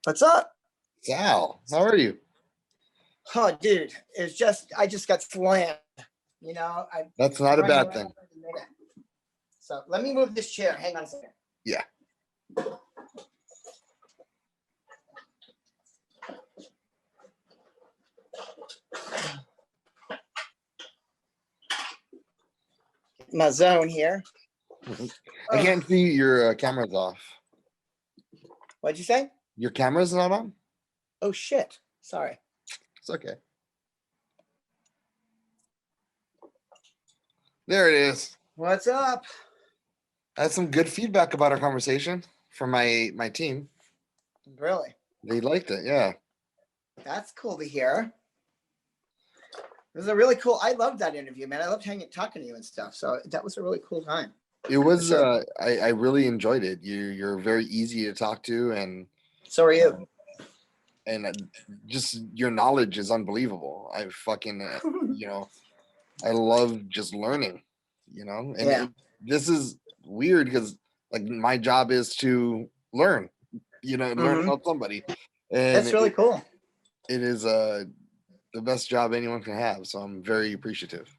What's up? Sal, how are you? Oh, dude, it's just I just got slammed. You know, That's not a bad thing. So let me move this chair. Hang on a second. Yeah. My zone here. I can't see your camera's off. What'd you say? Your camera's not on? Oh, shit. Sorry. It's okay. There it is. What's up? I had some good feedback about our conversation from my team. Really? They liked it, yeah. That's cool to hear. It was a really cool. I loved that interview, man. I loved talking to you and stuff. So that was a really cool time. It was. Sure. I really enjoyed it. You're very easy to talk to, and so are you. And just your knowledge is unbelievable. I fucking you know, I love just learning. You know, and this is weird because like my job is to learn. You know, learn about somebody. And that's really cool. It is the best job anyone can have. So I'm very appreciative.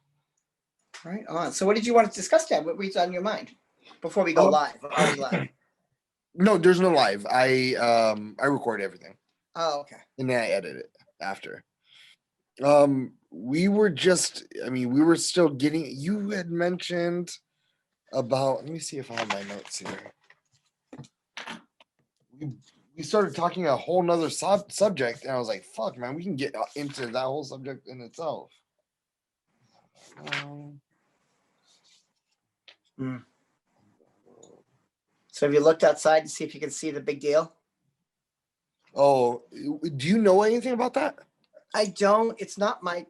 Right on. So what did you want to discuss, Dad? What was on your mind before we go live? Are we live? No, there's no live. I record everything. Oh, okay. And then I edit it after. We were just, we were still getting, you had mentioned about, let me see if I have my notes here. We started talking a whole nother subject, and I was like, fuck, man, we can get into that whole subject in itself. So have you looked outside to see if you can see the big deal? Oh, do you know anything about that? I don't. It's not my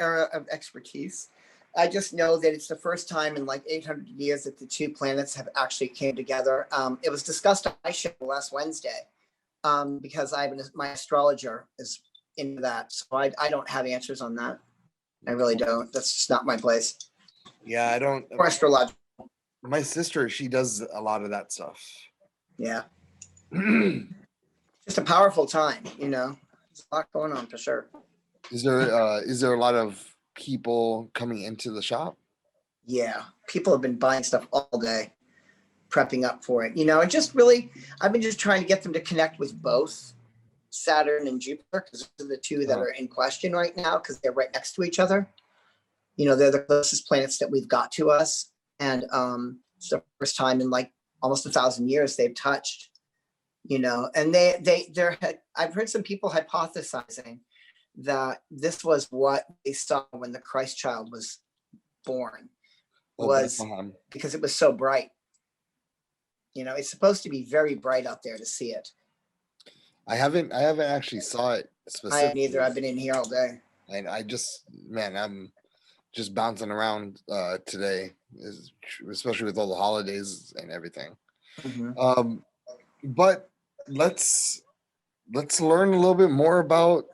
area of expertise. I just know that it's the first time in like 800 years that the two planets have actually came together. It was discussed on my show last Wednesday because my astrologer is into that. So I don't have answers on that. I really don't. That's just not my place. Yeah, I don't. Or astrological. My sister, she does a lot of that stuff. Yeah. Just a powerful time, you know. There's a lot going on for sure. Is there a lot of people coming into the shop? Yeah, people have been buying stuff all day, prepping up for it. You know, and just really, I've been just trying to get them to connect with both Saturn and Jupiter because those are the two that are in question right now because they're right next to each other. You know, they're the closest planets that we've got to us, and it's the first time in like almost 1,000 years they've touched. You know, and I've heard some people hypothesizing that this was what they saw when the Christ child was born, was because it was so bright. You know, it's supposed to be very bright out there to see it. I haven't actually saw it specifically. I haven't either. I've been in here all day. And I'm just bouncing around today, especially with all the holidays and everything. But let's learn a little bit more about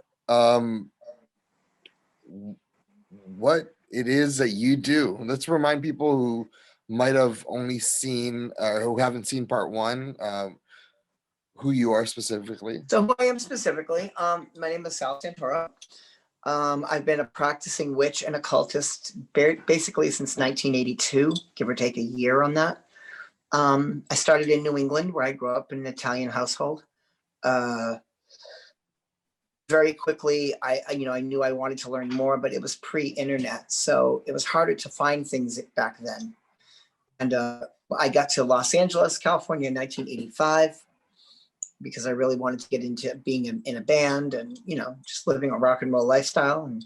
what it is that you do. Let's remind people who might have only seen or who haven't seen part one, who you are specifically. So who I am specifically, my name is Sal Santoro. I've been a practicing witch and occultist basically since 1982, give or take a year on that. I started in New England where I grew up in an Italian household. Very quickly, I knew I wanted to learn more, but it was pre-internet, so it was harder to find things back then. And I got to Los Angeles, California in 1985 because I really wanted to get into being in a band and, you know, just living a rock and roll lifestyle. And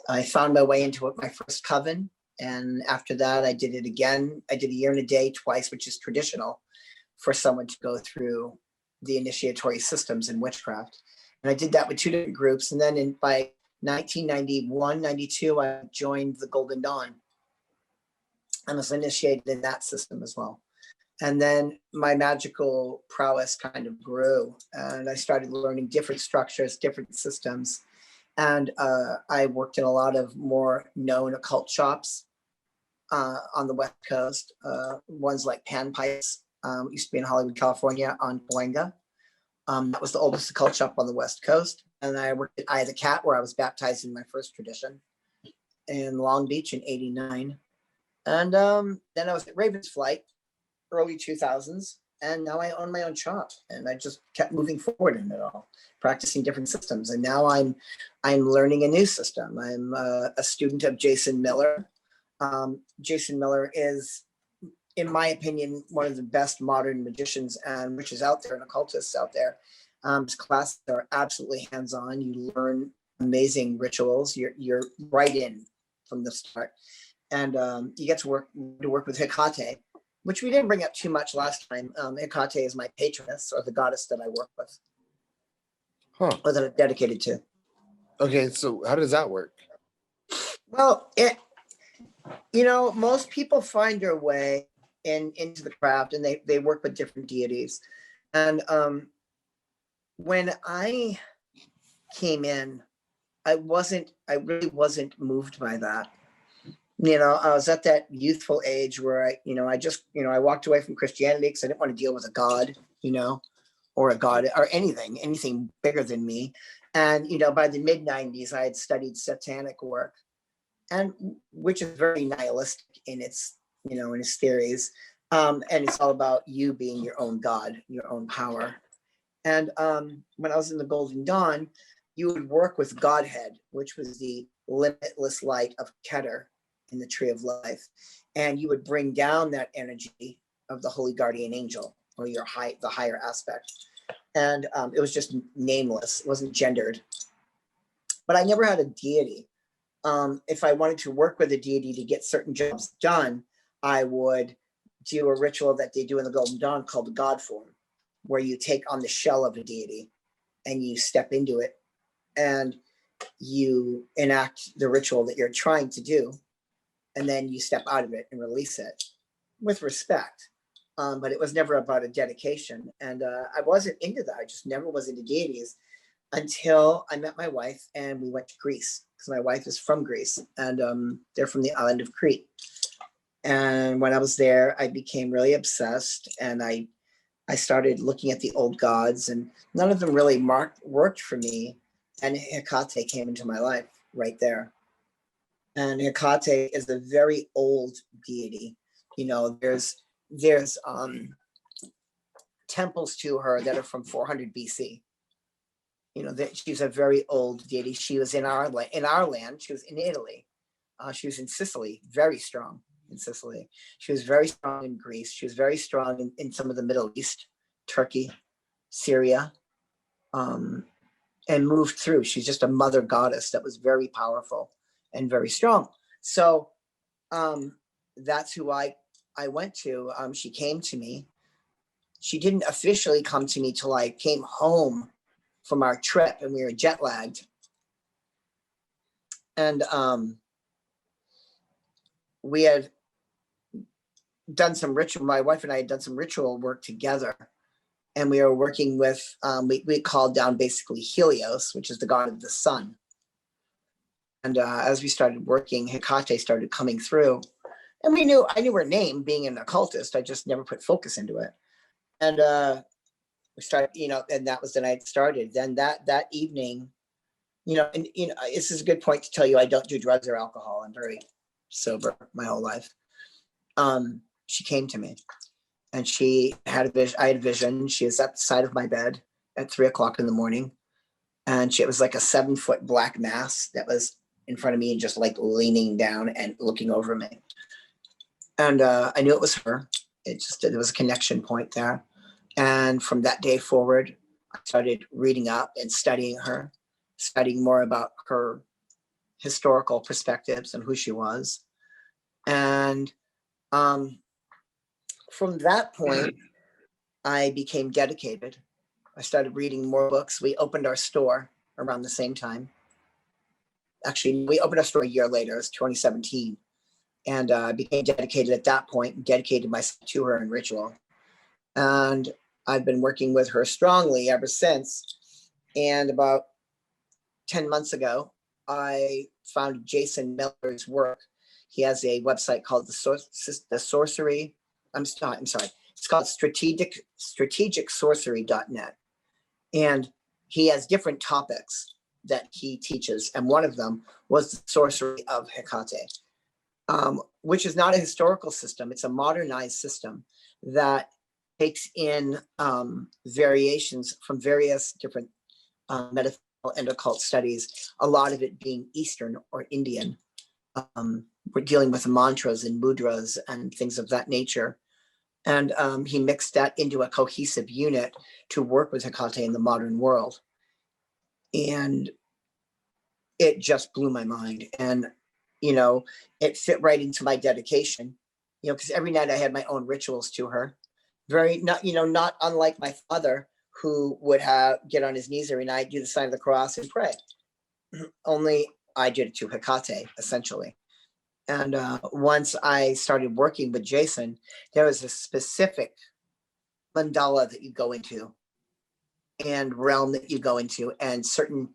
I found my way into my first coven. And after that, I did it again. I did a year and a day twice, which is traditional for someone to go through the initiatory systems in witchcraft. And I did that with two different groups. And then by 1991, 92, I joined the Golden Dawn and was initiated in that system as well. And then my magical prowess kind of grew and I started learning different structures, different systems. And I worked in a lot of more known occult shops on the West Coast. Ones like Pan Pipes, used to be in Hollywood, California on Cahuenga. That was the oldest occult shop on the West Coast. And I worked at Eye of the Cat, where I was baptized in my first tradition in Long Beach in '89. And then I was at Raven's Flight, early 2000s. And now I own my own shop, and I just kept moving forward in it all, practicing different systems. And now I'm learning a new system. I'm a student of Jason Miller. Jason Miller is, in my opinion, one of the best modern magicians and witches out there and occultists out there. His classes are absolutely hands-on. You learn amazing rituals. You're right in from the start, and you get to work with Hecate, which we didn't bring up too much last time. Hecate is my patroness, or the goddess that I work with, or that I'm dedicated to. Okay, so how does that work? Well, most people find their way into the craft, and they work with different deities. And when I came in, I really wasn't moved by that. I was at that youthful age where I walked away from Christianity because I didn't want to deal with a god, or a god or anything bigger than me. And, by the mid 90s, I had studied satanic work, and which is very nihilistic in its theories. And it's all about you being your own god, your own power. And when I was in the Golden Dawn, you would work with Godhead, which was the limitless light of Keter in the Tree of Life. And you would bring down that energy of the Holy Guardian Angel, or the higher aspect. And it was just nameless. It wasn't gendered. But I never had a deity. If I wanted to work with a deity to get certain jobs done, I would do a ritual that they do in the Golden Dawn called the God form, where you take on the shell of a deity and you step into it and you enact the ritual that you're trying to do. And then you step out of it and release it with respect. But it was never about a dedication. And I wasn't into that. I just never was into deities until I met my wife and we went to Greece, because my wife is from Greece, and they're from the island of Crete. And when I was there, I became really obsessed, and I started looking at the old gods, and none of them really worked for me. And Hecate came into my life right there. And Hecate is a very old deity. There's temples to her that are from 400 BC. She's a very old deity. She was in our land. She was in Italy. She was in Sicily, very strong in Sicily. She was very strong in Greece. She was very strong in some of the Middle East, Turkey, Syria, and moved through. She's just a mother goddess that was very powerful and very strong. So that's who I went to. She came to me. She didn't officially come to me till I came home from our trip, and we were jet lagged. And we had done some ritual. My wife and I had done some ritual work together, and we were working with, we called down basically Helios, which is the god of the sun. And as we started working, Hecate started coming through, and I knew her name, being an occultist. I just never put focus into it. And we started, and that was the night it started. Then that evening, this is a good point to tell you, I don't do drugs or alcohol. I'm very sober my whole life. She came to me, and she had a vision. I had a vision. She was at the side of my bed at 3:00 in the morning, and it was like a 7-foot black mass that was in front of me and just like leaning down and looking over me. And I knew it was her. There was a connection point there. And from that day forward, I started reading up and studying her, studying more about her historical perspectives and who she was. And from that point, I became dedicated. I started reading more books. We opened our store around the same time. Actually, we opened our store a year later. It was 2017. And I became dedicated at that point, and dedicated myself to her in ritual. And I've been working with her strongly ever since. And about 10 months ago, I found Jason Miller's work. He has a website called the Sorcery. I'm sorry. It's called strategicsorcery.net. And he has different topics that he teaches. And one of them was the sorcery of Hecate, which is not a historical system. It's a modernized system that takes in variations from various different metaphysical and occult studies, a lot of it being Eastern or Indian. We're dealing with mantras and mudras and things of that nature. And he mixed that into a cohesive unit to work with Hecate in the modern world. And it just blew my mind. And, you know, it fit right into my dedication, you know, because every night I had my own rituals to her. Very, not, you know, not unlike my father, who would get on his knees every night, do the sign of the cross and pray. Only I did it to Hecate, essentially. And once I started working with Jason, there was a specific mandala that you go into and realm that you go into, and certain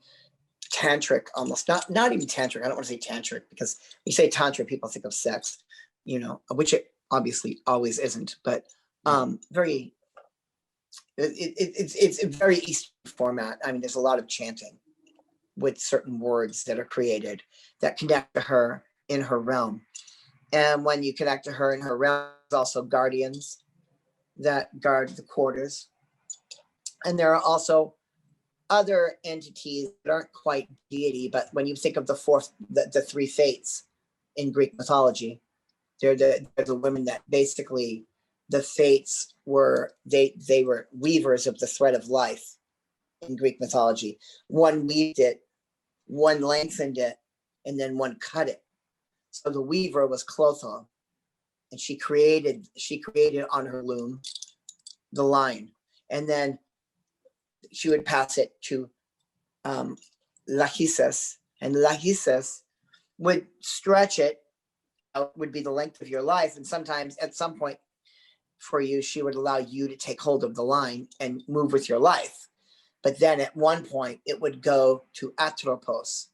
tantric, almost not even tantric. I don't want to say tantric, because when you say tantra, people think of sex, you know, which it obviously always isn't, but very, it's a very Eastern format. I mean, there's a lot of chanting with certain words that are created that connect to her in her realm. And when you connect to her in her realm, there's also guardians that guard the quarters. And there are also other entities that aren't quite deity, but when you think of the three fates in Greek mythology, they're the women that basically, the fates were, they were weavers of the thread of life in Greek mythology. One weaved it, one lengthened it, and then one cut it. So the weaver was Clotho, and she created on her loom the line, and then she would pass it to Lachesis, and Lachesis would stretch it out, would be the length of your life, and sometimes at some point for you, she would allow you to take hold of the line and move with your life. But then at one point, it would go to Atropos,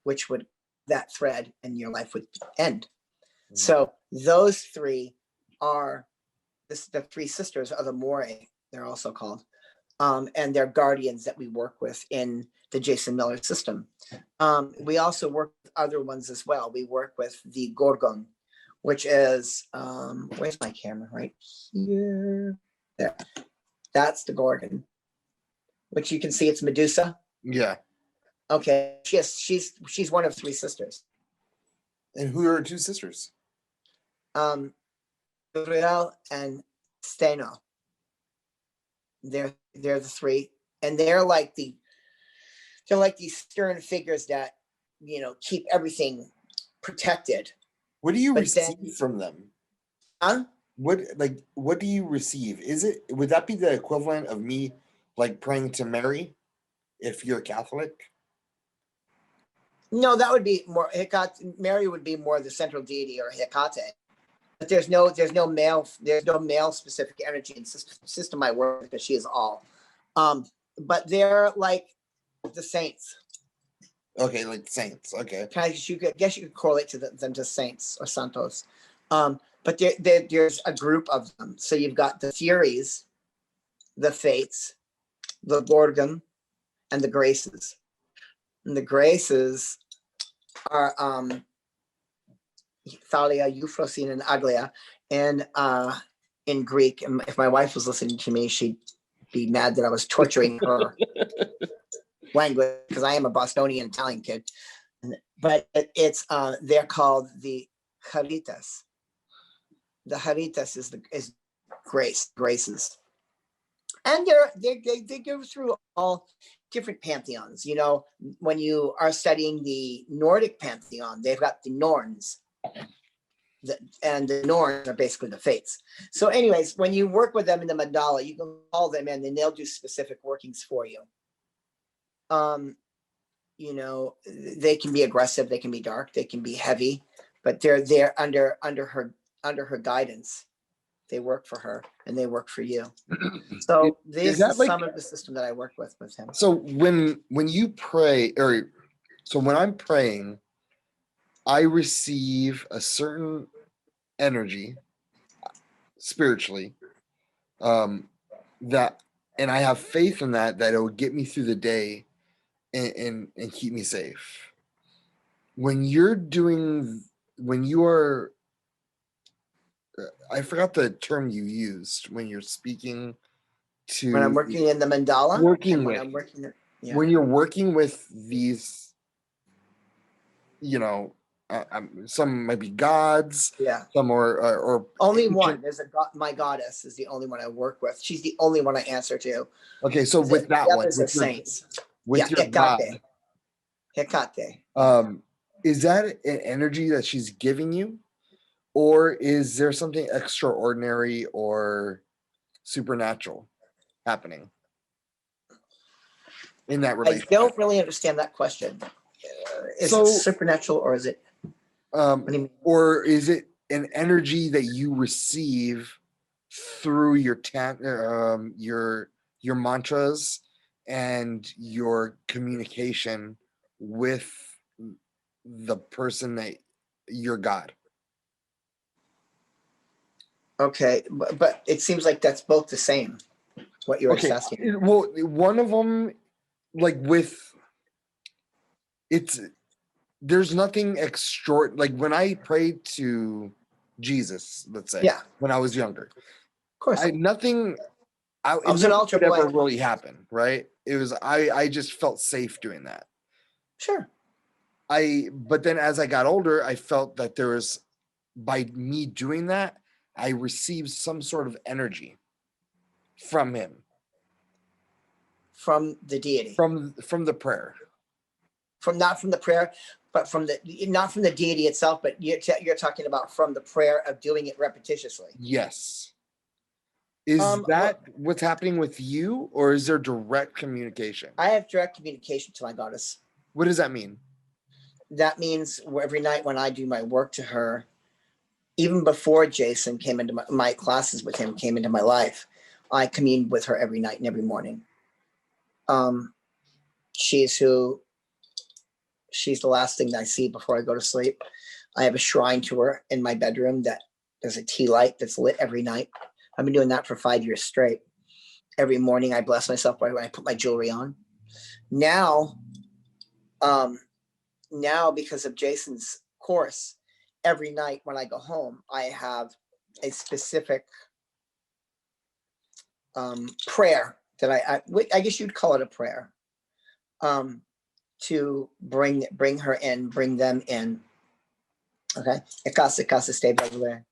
which would that thread, and your life would end. Mm-hmm. So those three are the three sisters are the Moirae, they're also called, and they're guardians that we work with in the Jason Miller system. We also work with other ones as well. We work with the Gorgon, which is where's my camera? Right here. There. That's the Gorgon, which you can see it's Medusa. Yeah. Okay. She's one of three sisters. And who are her two sisters? Uriel and Steno. They're the three, and they're like these stern figures that, you know, keep everything protected. What do you receive from them? Huh? What do you receive? Would that be the equivalent of me like praying to Mary if you're Catholic? No, that would be more Hecate. Mary would be more the central deity, or Hecate. But there's no male specific energy in system I work with, because she is all. But they're like the saints. Okay, like saints. Okay. Guess you could correlate to them to saints or santos. But there's a group of them. So you've got the Furies, the Fates, the Gorgon, and the Graces. And the Graces are Thalia, Euphrosyne, and Aglaia. And in Greek, and if my wife was listening to me, she'd be mad that I was torturing her language, because I am a Bostonian Italian kid. But it's they're called the Charitas. The Charitas is graces, and they go through all different pantheons. You know, when you are studying the Nordic pantheon, they've got the Norns, and the Norns are basically the Fates. So, anyways, when you work with them in the mandala, you can call them in, and they'll do specific workings for you. You know, they can be aggressive, they can be dark, they can be heavy, but they're there under her guidance. They work for her, and they work for you. So this is some of the system that I work with him. So when you pray, so when I'm praying, I receive a certain energy spiritually that and I have faith in that it will get me through the day and keep me safe. When you are, I forgot the term you used when you're speaking to, when I'm working in the mandala, when you're working with these, some might be gods, some or only ancient. one. There's a god, my goddess is the only one I work with. She's the only one I answer to. Okay, so with that one, with saints, with your god, Hecate. Is that an energy that she's giving you, or is there something extraordinary or supernatural happening in that relationship? I don't really understand that question. Is it supernatural, or is it? Or is it an energy that you receive through your mantras and your communication with the person that your God? Okay, but it seems like that's both the same. What you're asking. Well, one of them, like there's nothing extra. Like when I prayed to Jesus, let's say, when I was younger, of course, it was an altar boy. Never really happened, right? It was I just felt safe doing that. Sure. But then as I got older, I felt that there was, by me doing that, I received some sort of energy from him. From the deity. From the prayer. Not from the prayer, but not from the deity itself, but you're talking about from the prayer of doing it repetitiously. Yes. Is that what's happening with you, or is there direct communication? I have direct communication to my goddess. What does that mean? That means every night when I do my work to her, even before Jason came into my classes with him, came into my life, I commune with her every night and every morning. She's the last thing that I see before I go to sleep. I have a shrine to her in my bedroom that there's a tea light that's lit every night. I've been doing that for 5 years straight. Every morning I bless myself when I put my jewelry on. Now because of Jason's course, every night when I go home, I have a specific prayer that I guess you'd call it a prayer, to bring her in, bring them in. Okay, Ikasa, stay by the way.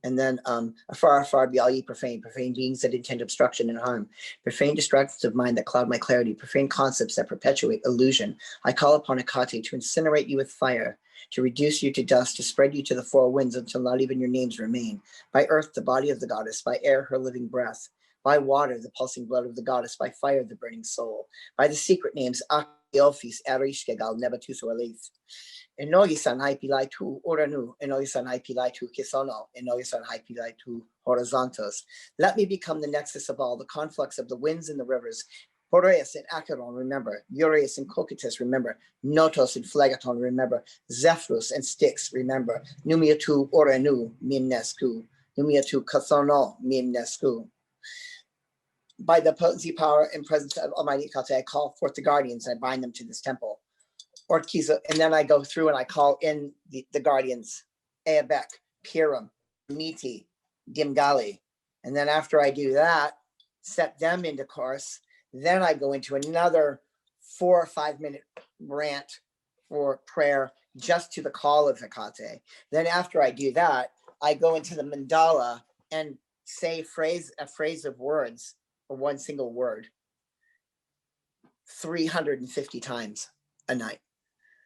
And then afar be all ye profane beings that intend obstruction and harm, profane distractions of mind that cloud my clarity, profane concepts that perpetuate illusion. I call upon Hecate to incinerate you with fire, to reduce you to dust, to spread you to the four winds until not even your names remain. By earth, the body of the goddess, by air, her living breath, by water, the pulsing blood of the goddess, by fire, the burning soul, by the secret names Akiofis, Erishkegal, Nebatus, or Alith. Enogisan hai pilai tu oranu, enogisan hai pilai tu kisono, enogisan hai pilai tu horizontos. Let me become the nexus of all, the conflux of the winds and the rivers. Boreas and Acheron, remember. Urias and Cocytus, remember. Notos and Phlegeton, remember. Zephyrus and Styx, remember. Numia tu oranu, min nescu. Numia tu kathono, min nescu. By the potency, power, and presence of Almighty Hecate, I call forth the guardians and I bind them to this temple. Orkiza, and then I go through and I call in the guardians, Eabek, Piram, Miti, Dimgali. And then after I do that, set them into course, then I go into another 4 or 5 minute rant for prayer just to the call of Hecate. Then after I do that, I go into the mandala and say a phrase of words, or one single word, 350 times a night.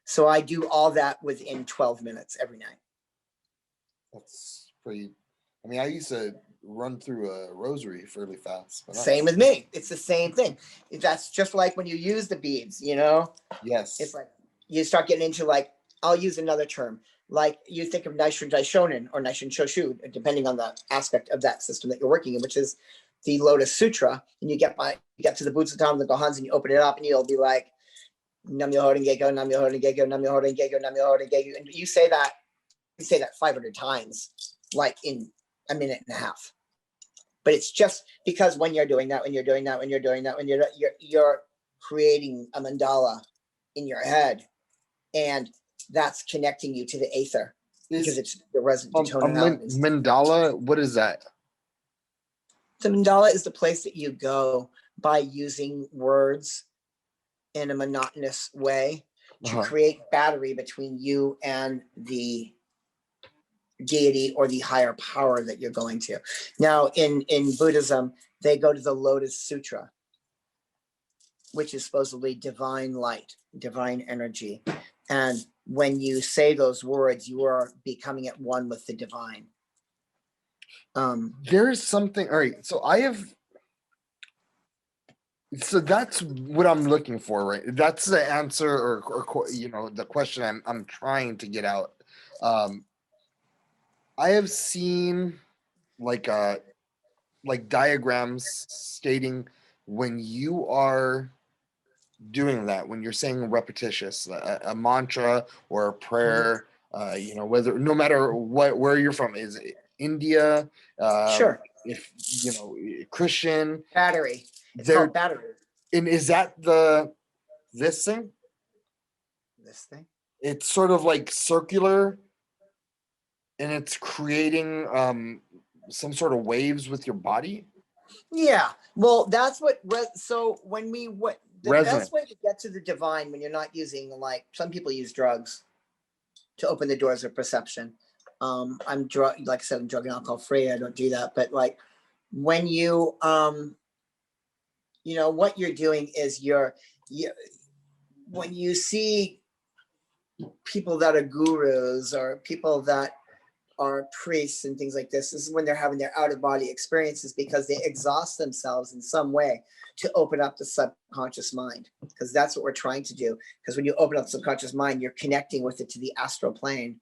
So I do all that within 12 minutes every night. That's pretty. I mean, I used to run through a rosary fairly fast. Same with me. It's the same thing. That's just like when you use the beads, Yes. It's like you start getting into, like, I'll use another term. Like you think of Naishun Daishonin or Naishun Shoshu, depending on the aspect of that system that you're working in, which is the Lotus Sutra. And you get to the Butsutam, the Gohans, and you open it up and you'll be like, Nam Myoho Renge Kyo, Nam Myoho Renge Kyo, Nam Myoho Renge Kyo, Nam Myoho Renge Kyo, and you say that 500 times, like in a minute and a half. but it's just because when you're doing that, when you're creating a mandala in your head, and that's connecting you to the aether because it's the resonant tonalities. Mandala, what is that? The mandala is the place that you go by using words in a monotonous way to create battery between you and the deity or the higher power that you're going to. Now, in Buddhism, they go to the Lotus Sutra, which is supposedly divine light, divine energy. And when you say those words, you are becoming at one with the divine. There's something, all right, so that's what I'm looking for, right? That's the answer, or you know, the question I'm trying to get out. I have seen like diagrams stating when you are doing that, when you're saying repetitious, a mantra or a prayer, you know, whether, no matter where you're from, is it India, Sure. if you know, Christian, Battery. It's called battery. And is that this thing? This thing? It's sort of like circular, and it's creating some sort of waves with your body. Yeah. Well, that's what. So when the Resonant. best way to get to the divine, when you're not using, like, some people use drugs to open the doors of perception. I'm drug, like I said, I'm drug and alcohol free. I don't do that. But like when you you know, what you're doing is when you see people that are gurus or people that are priests and things like this is when they're having their out-of-body experiences, because they exhaust themselves in some way to open up the subconscious mind, because that's what we're trying to do. Because when you open up the subconscious mind, you're connecting with it to the astral plane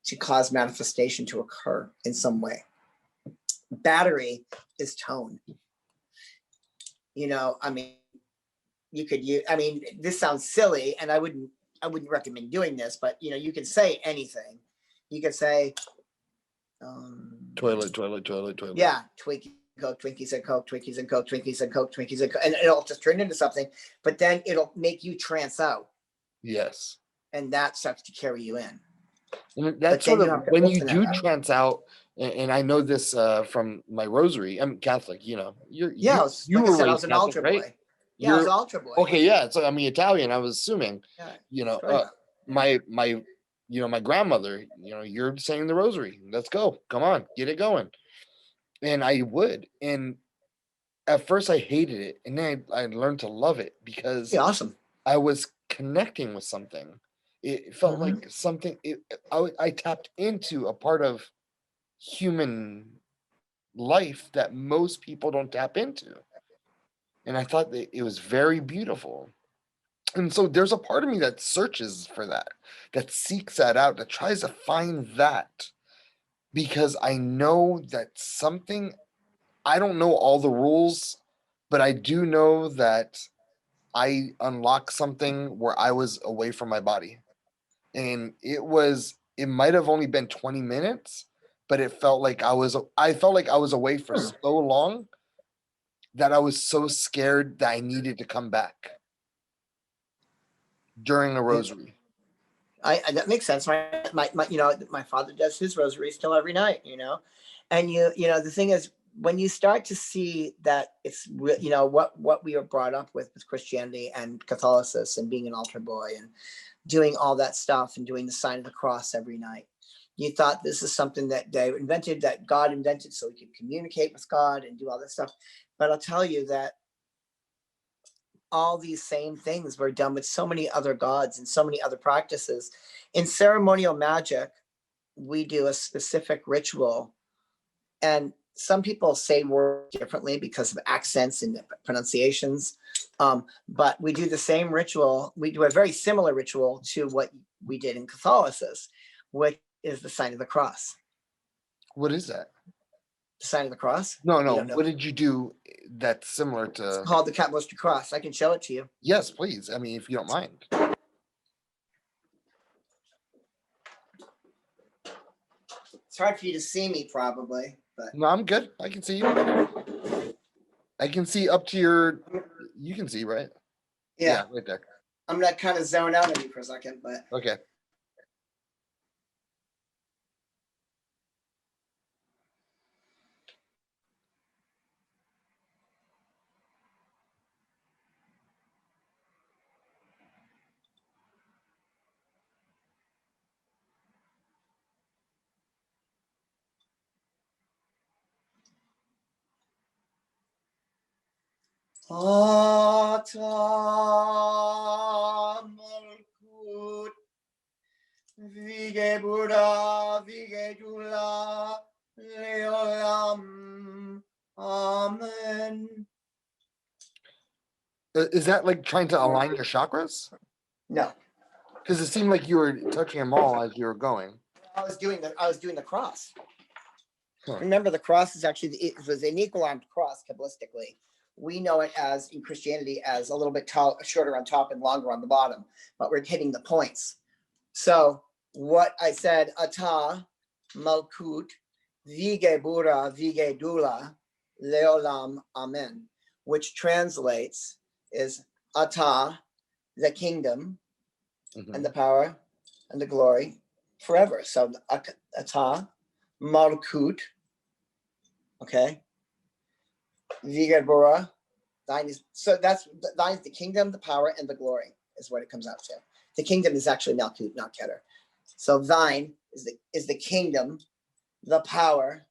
to cause manifestation to occur in some way. Battery is tone. You know, I mean, you could use, I mean, this sounds silly, and I wouldn't recommend doing this, but you know, you can say anything. You could say, toilet. Yeah, Twinkies and Coke, Twinkies and Coke, Twinkies and Coke, Twinkies and Coke, and it'll just turn into something, but then it'll make you trance out. Yes. And that starts to carry you in. And that's sort of when you do trance out, and I know this from my rosary. I'm Catholic, you know. You like were I said, I raised was an Catholic, altar right? boy. Yeah, I was an altar boy. Okay, yeah. So I mean, Italian. I was assuming. Yeah, you know, my you know, my grandmother. You know, you're saying the rosary. Let's go. Come on, get it going. And I would. And at first, I hated it, and then I learned to love it because awesome. I was connecting with something. It felt like something. I tapped into a part of human life that most people don't tap into, and I thought that it was very beautiful. And so there's a part of me that searches for that, that seeks that out, that tries to find that, because I know that something. I don't know all the rules, but I do know that I unlocked something where I was away from my body. And it might have only been 20 minutes, but it felt like I felt like I was away for so long that I was so scared that I needed to come back during a rosary. That makes sense. My you know, my father does his rosary still every night, you know. And you know, the thing is, when you start to see that it's, you know, what we are brought up with Christianity and Catholicism and being an altar boy and doing all that stuff and doing the sign of the cross every night, you thought this is something that they invented, that God invented so we could communicate with God and do all this stuff. But I'll tell you that all these same things were done with so many other gods and so many other practices. In ceremonial magic, we do a specific ritual, and some people say words differently because of accents and pronunciations. But we do the same ritual. We do a very similar ritual to what we did in Catholicism, which is the sign of the cross. What is that? The sign of the cross? No. What did you do that's similar to? It's called the Capitalistic Cross. I can show it to you. Yes, please. I mean, if you don't mind. It's hard for you to see me, probably. But No, I'm good. I can see you. I can see up to your. You can see, right? yeah, Right there. I'm gonna kind of zone out on you for a second, but Okay. Ata Malkut Vige Buddha Vige Dula Leolam. Amen. Is that like trying to align your chakras? No, Because it seemed like you were touching them all as you were going. I was doing the cross. Huh. Remember, the cross is actually it was an equal-armed cross kabbalistically. We know it as in Christianity as a little bit shorter on top and longer on the bottom, but we're hitting the points. So what I said, Ata Malkut Vige Buddha Vige Dula Leolam Amen, which translates is Ata, the kingdom and the power and the glory forever. So Ata Malkut. Okay. Vigabura, thine is thine is the kingdom, the power, and the glory is what it comes out to. The kingdom is actually Malkut, not Keter. So thine is the kingdom, the power,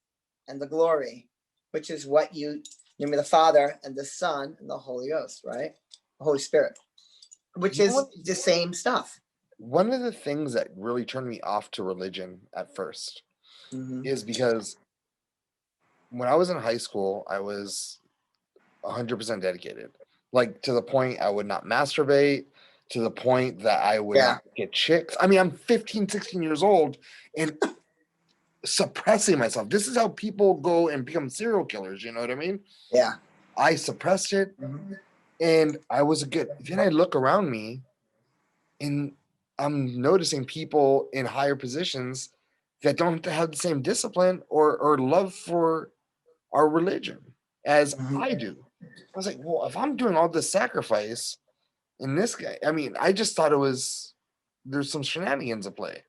and the glory, which is what you remember, the Father and the Son and the Holy Ghost, right? The Holy Spirit, which is the same stuff. One of the things that really turned me off to religion at first is because when I was in high school, I was 100% dedicated. Like to the point I would not masturbate, to the point that I would not get chicks. I mean, I'm 15, 16 years old and suppressing myself. This is how people go and become serial killers. You know what I mean? Yeah. I suppressed it and I was a good. Then I look around me and I'm noticing people in higher positions that don't have the same discipline or love for our religion as I do. I was like, well, if I'm doing all this sacrifice in this guy, I mean, I just thought there's some shenanigans at play.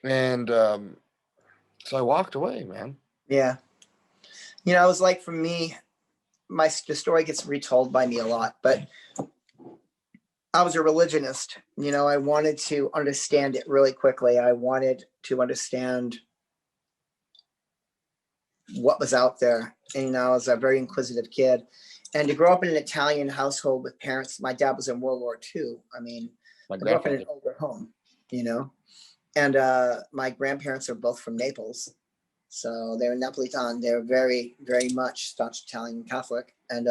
And so I walked away, man. Yeah. You know, it was like for me, the story gets retold by me a lot, but I was a religionist. You know, I wanted to understand it really quickly. I wanted to understand what was out there. And, you know, I was a very inquisitive kid. And to grow up in an Italian household with parents, my dad was in World War II. I mean, I grew up in an older home, you know, and my grandparents are both from Naples. So they're Napolitan. They're very, very much staunch Italian Catholic. And,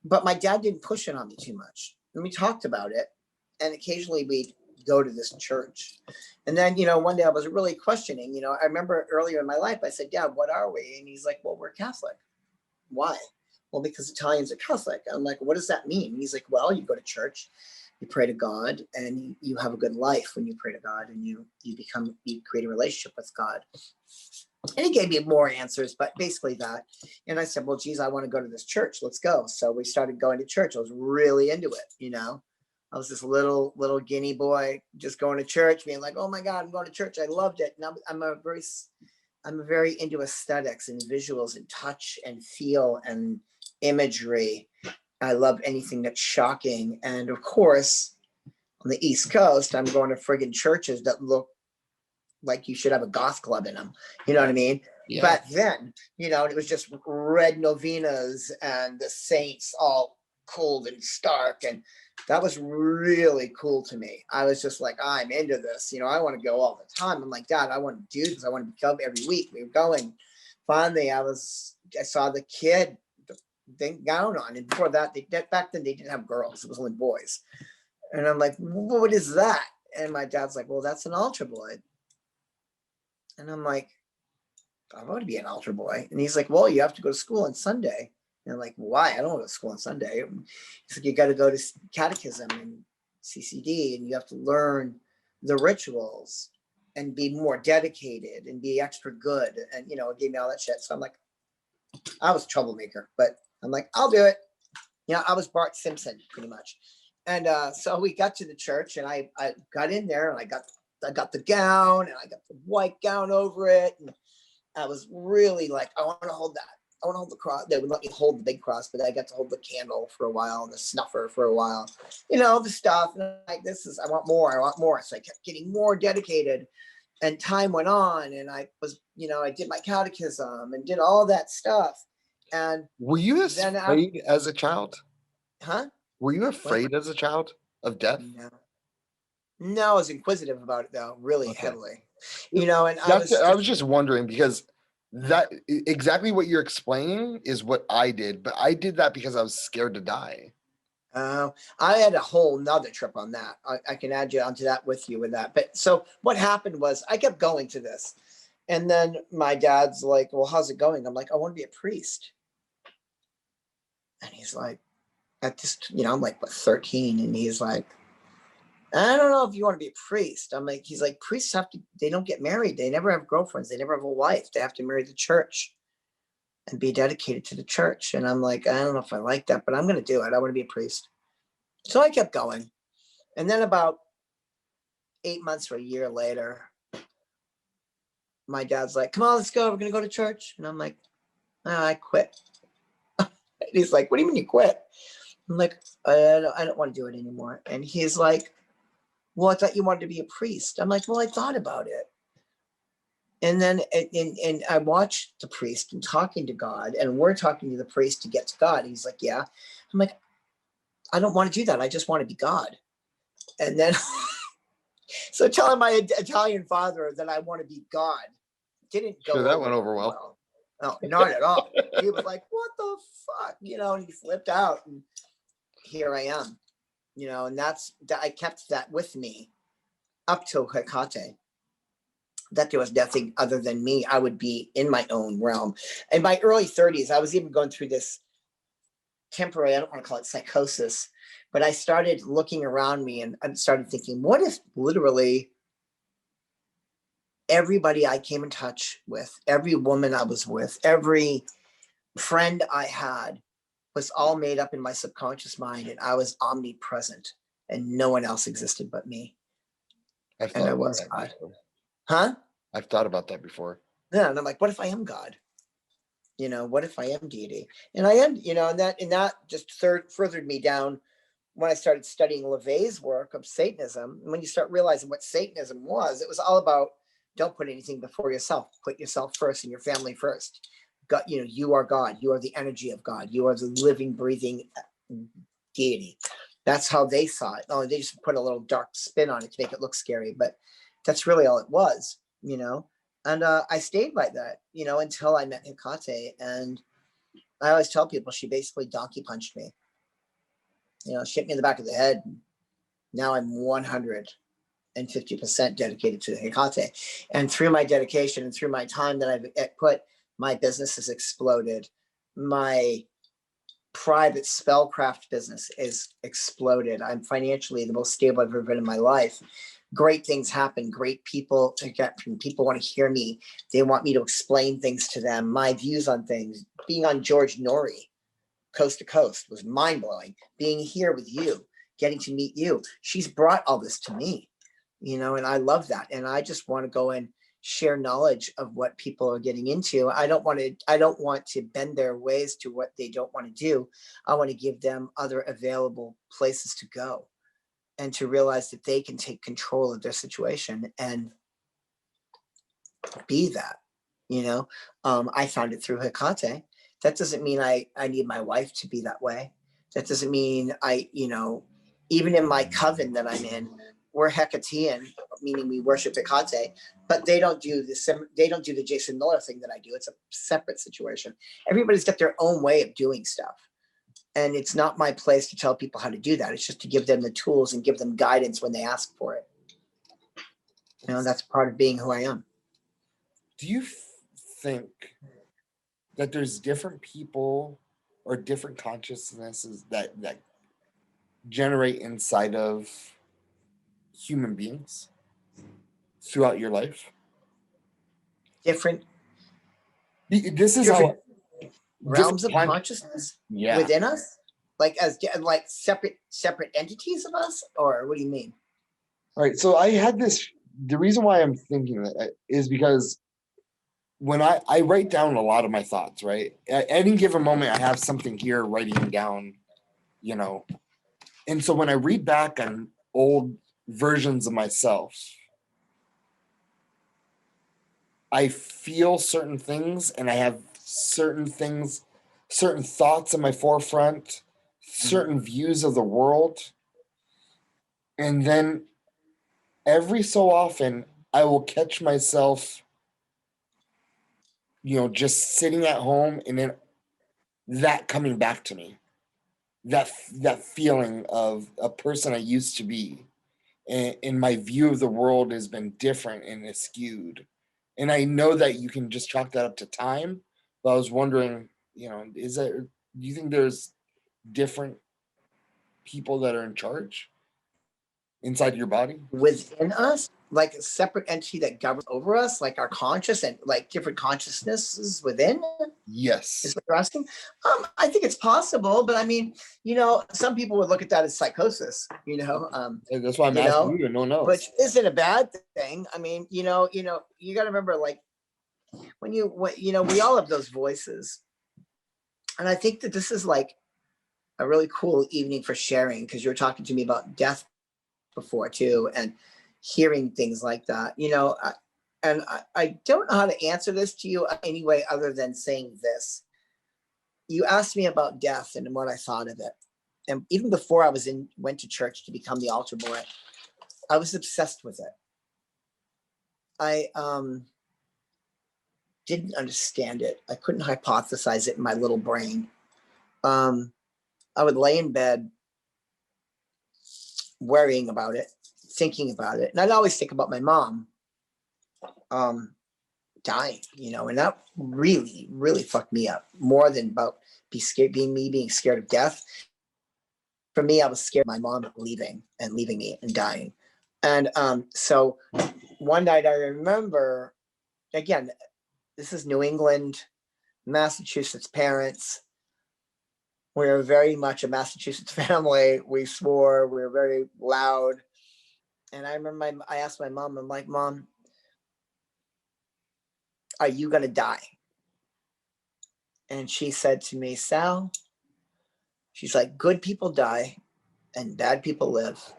but my dad didn't push it on me too much. And we talked about it. And occasionally we'd go to this church. And then, you know, one day I was really questioning, you know, I remember earlier in my life, I said, Dad, what are we? And he's like, well, we're Catholic. Why? Well, because Italians are Catholic. I'm like, what does that mean? And he's like, well, you go to church, you pray to God, and you have a good life when you pray to God, and you create a relationship with God. And he gave me more answers, but basically that. And I said, well, geez, I want to go to this church. Let's go. So we started going to church. I was really into it, you know. I was this little guinea boy just going to church, being like, oh my God, I'm going to church. I loved it. And I'm very into aesthetics and visuals and touch and feel and imagery. I love anything that's shocking. And of course, on the East Coast, I'm going to friggin' churches that look like you should have a goth club in them. You know what I mean? Yeah. But then, you know, it was just red novenas and the saints all cold and stark. And that was really cool to me. I was just like, I'm into this. You know, I want to go all the time. I'm like, Dad, I want to do this. I want to go every week. We were going. Finally, I saw the kid gown on. And before that, back then they didn't have girls. It was only boys. And I'm like, what is that? And my dad's like, well, that's an altar boy. And I'm like, I want to be an altar boy. And he's like, well, you have to go to school on Sunday. And I'm like, why? I don't want to go to school on Sunday. He's like, you got to go to catechism and CCD, and you have to learn the rituals. and be more dedicated and be extra good. And, you know, it gave me all that shit. So I'm like, I was a troublemaker, but I'm like, I'll do it. You know, I was Bart Simpson pretty much. And so we got to the church, and I got in there, and I got the gown, and I got the white gown over it. And I was really like, I want to hold that. I want to hold the cross. They would let me hold the big cross, but I got to hold the candle for a while and the snuffer for a while, you know, the stuff. And I'm like, I want more. I want more. So I kept getting more dedicated, and time went on, and I was, you know, I did my catechism and did all that stuff. And were you afraid as a child? Huh? Were you afraid as a child of death? No, I was inquisitive about it though, really heavily. You know, and I was just wondering, because that exactly what you're explaining is what I did, but I did that because I was scared to die. I had a whole nother trip on that. I can add you onto that with you with that. But so what happened was I kept going to this, and then my dad's like, well, how's it going? I'm like, I want to be a priest. And he's like, at this, you know, I'm like, what, 13? And he's like, I don't know if you want to be a priest. I'm like, he's like, priests they don't get married. They never have girlfriends. They never have a wife. They have to marry the church and be dedicated to the church. And I'm like, I don't know if I like that, but I'm going to do it. I want to be a priest. So I kept going. And then about 8 months or a year later, my dad's like, come on, let's go. We're going to go to church. And I'm like, oh, I quit. He's like, what do you mean you quit? I'm like, I don't want to do it anymore. And he's like, well, I thought you wanted to be a priest. I'm like, well, I thought about it. And then and I watched the priest and talking to God, and we're talking to the priest to get to God. He's like, yeah. I'm like, I don't want to do that. I just want to be God. And then, so telling my Italian father that I want to be God didn't go sure, that went over well. No, not at all. He was like, what the fuck? You know, and he flipped out, and here I am. You know, and I kept that with me up till Hecate, that there was nothing other than me. I would be in my own realm. In my early 30s, I was even going through this temporary, I don't want to call it psychosis, but I started looking around me, and I started thinking, what if literally everybody I came in touch with, every woman I was with, every friend I had was all made up in my subconscious mind, and I was omnipresent, and no one else existed but me. And I was God. Huh? I've thought about that before. Yeah, and I'm like, what if I am God? You know, what if I am deity? And I am, you know, and that just furthered me down when I started studying LaVey's work of Satanism. And when you start realizing what Satanism was, it was all about, don't put anything before yourself. Put yourself first and your family first. God, you know, you are God. You are the energy of God. You are the living, breathing deity. That's how they saw it. Oh, they just put a little dark spin on it to make it look scary, but that's really all it was, you know. And I stayed by that, you know, until I met Hecate. And I always tell people she basically donkey punched me. You know, she hit me in the back of the head. Now I'm 150% dedicated to Hecate. And through my dedication and through my time that I've put, my business has exploded. My private spellcraft business is exploded. I'm financially the most stable I've ever been in my life. Great things happen. Great people people want to hear me. They want me to explain things to them. My views on things. Being on George Norrie, Coast to Coast, was mind blowing. Being here with you, getting to meet you. She's brought all this to me, you know, and I love that. And I just want to go and share knowledge of what people are getting into. I don't want to bend their ways to what they don't want to do. I want to give them other available places to go, and to realize that they can take control of their situation and be that, you know. I found it through Hecate. That doesn't mean I need my wife to be that way. That doesn't mean you know, even in my coven that I'm in, we're Hecatean, meaning we worship Hecate, but they don't do the Jason Miller thing that I do. It's a separate situation. Everybody's got their own way of doing stuff. And it's not my place to tell people how to do that. It's just to give them the tools and give them guidance when they ask for it. You know, that's part of being who I am. Do you think that there's different people or different consciousnesses that generate inside of human beings? throughout your life? Different This is different how realms of different consciousness yeah. within us, like as like separate entities of us, or what do you mean? All right. So I had this. The reason why I'm thinking that is because when I write down a lot of my thoughts, right? At any given moment, I have something here writing down, you know. And so when I read back on old versions of myself, I feel certain things and I have certain things, certain thoughts in my forefront, certain views of the world. And then every so often, I will catch myself, just sitting at home and then that coming back to me. That feeling of a person I used to be. And my view of the world has been different and skewed. And I know that you can just chalk that up to time. But I was wondering, do you think there's different people that are in charge inside your body? Within us, like a separate entity that governs over us, like our conscious and like different consciousnesses within, Yes. is what you're asking? I think it's possible, but I mean, some people would look at that as psychosis, That's why I'm asking you, and no one else. which isn't a bad thing. I mean, you got to remember, like, when we all have those voices. And I think that this is like a really cool evening for sharing, because you were talking to me about death before too, and hearing things like that, and I don't know how to answer this to you anyway, other than saying this. You asked me about death and what I thought of it. And even before I went to church to become the altar boy, I was obsessed with it. I didn't understand it. I couldn't hypothesize it in my little brain. I would lay in bed worrying about it, thinking about it. And I'd always think about my mom dying, and that really, really fucked me up more than about being scared of death. For me, I was scared of my mom leaving me and dying. And so one night I remember, again, this is New England, Massachusetts parents. We were very much a Massachusetts family. We swore, we were very loud. And I remember I asked my mom, I'm like, Mom, are you going to die? And she said to me, Sal, she's like, good people die and bad people live.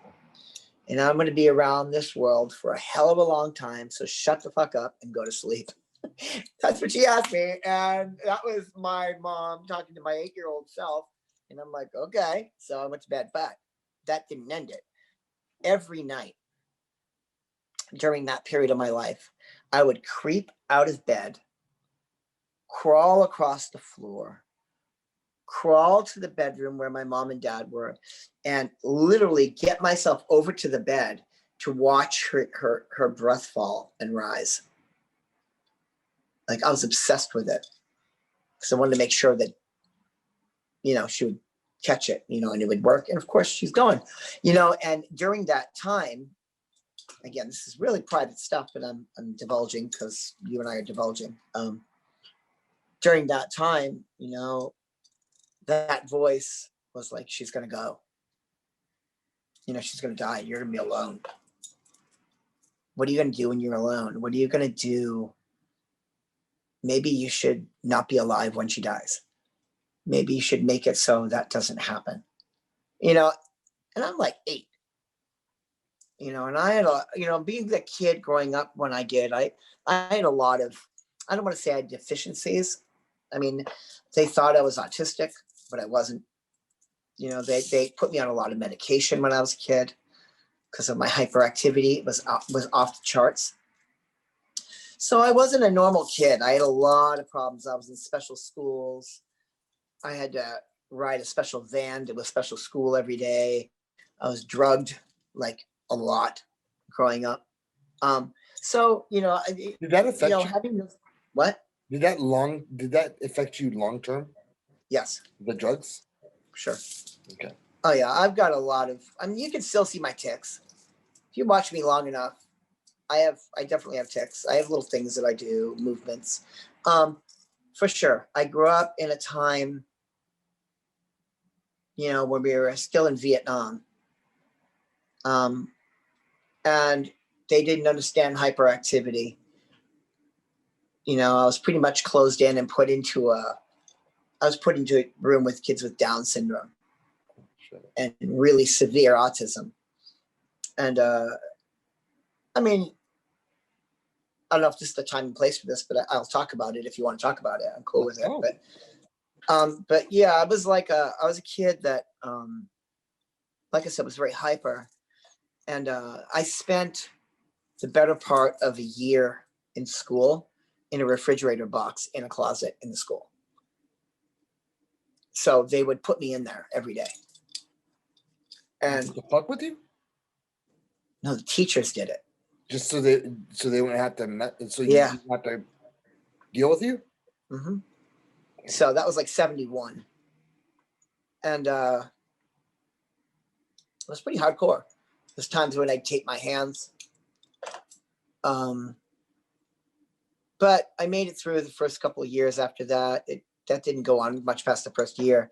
And I'm going to be around this world for a hell of a long time. So shut the fuck up and go to sleep. That's what she asked me. And that was my mom talking to my 8-year-old self. And I'm like, okay. So I went to bed, but that didn't end it. Every night during that period of my life, I would creep out of bed, crawl across the floor, crawl to the bedroom where my mom and dad were, and literally get myself over to the bed to watch her breath fall and rise. Like, I was obsessed with it, because I wanted to make sure that, she would catch it, and it would work. And of course she's gone, and during that time, again, this is really private stuff, but I'm divulging because you and I are divulging. During that time, that voice was like, she's going to go. She's going to die. You're going to be alone. What are you going to do when you're alone? What are you going to do? Maybe you should not be alive when she dies. Maybe you should make it so that doesn't happen. And I'm like 8. And I had being the kid growing up when I did, I had a lot of, I don't want to say I had deficiencies. I mean, they thought I was autistic, but I wasn't. They put me on a lot of medication when I was a kid because of my hyperactivity. It was off the charts. So I wasn't a normal kid. I had a lot of problems. I was in special schools. I had to ride a special van to a special school every day. I was drugged like a lot growing up. So, did that affect you? having this, what? Did that affect you long term? Yes. The drugs? Sure. Okay. Oh yeah, I've got a lot of, you can still see my tics. If you watch me long enough, I definitely have tics. I have little things that I do, movements. For sure. I grew up in a time, you know, when we were still in Vietnam. And they didn't understand hyperactivity. You know, I was pretty much closed in and put into a room with kids with Down syndrome and really severe autism. And I mean, I don't know if this is the time and place for this, but I'll talk about it if you want to talk about it. I'm cool with it. But yeah, I was a kid that, like I said, was very hyper. And I spent the better part of a year in school in a refrigerator box in a closet in the school. So they would put me in there every day. And the fuck with you? No, the teachers did it. Just so they wouldn't have to you didn't have to deal with you? Mm-hmm. So that was like 71. And it was pretty hardcore. There's times when I'd tape my hands. But I made it through the first couple of years after that. That didn't go on much past the first year.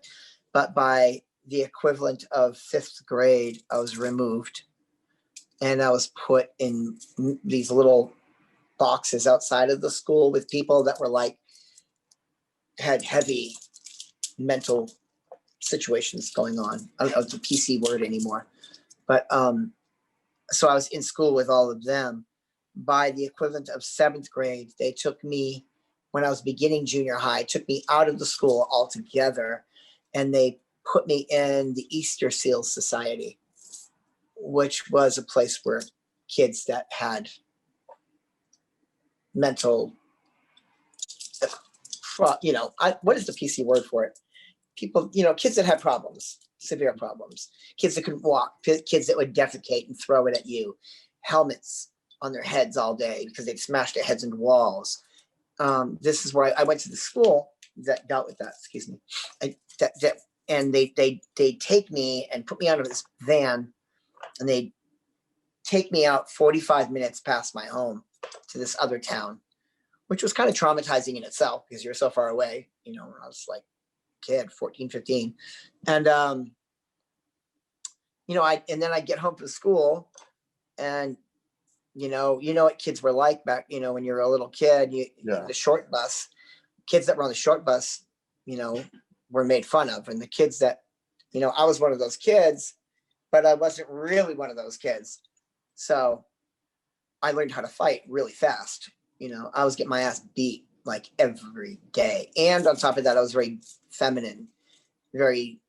But by the equivalent of 5th grade, I was removed. And I was put in these little boxes outside of the school with people that were like, had heavy mental situations going on. I don't know if it's a PC word anymore. But so I was in school with all of them. By the equivalent of 7th grade, they took me, when I was beginning junior high, took me out of the school altogether, and they put me in the Easter Seals Society, which was a place where kids that had mental, you know, what is the PC word for it? People, you know, kids that had problems, severe problems, kids that couldn't walk, kids that would defecate and throw it at you, helmets on their heads all day because they'd smash their heads into walls. This is where I went to the school that dealt with that. Excuse me. And they take me and put me out of this van, and they take me out 45 minutes past my home to this other town, which was kind of traumatizing in itself because you're so far away. You know, I was like kid, 14, 15. And, you know, and then I get home from school, and, you know what kids were like back, you know, when you're a little kid, the short bus, kids that were on the short bus, you know, were made fun of. And the kids that, you know, I was one of those kids, but I wasn't really one of those kids. So I learned how to fight really fast. You know, I was getting my ass beat like every day. And on top of that, I was very feminine, very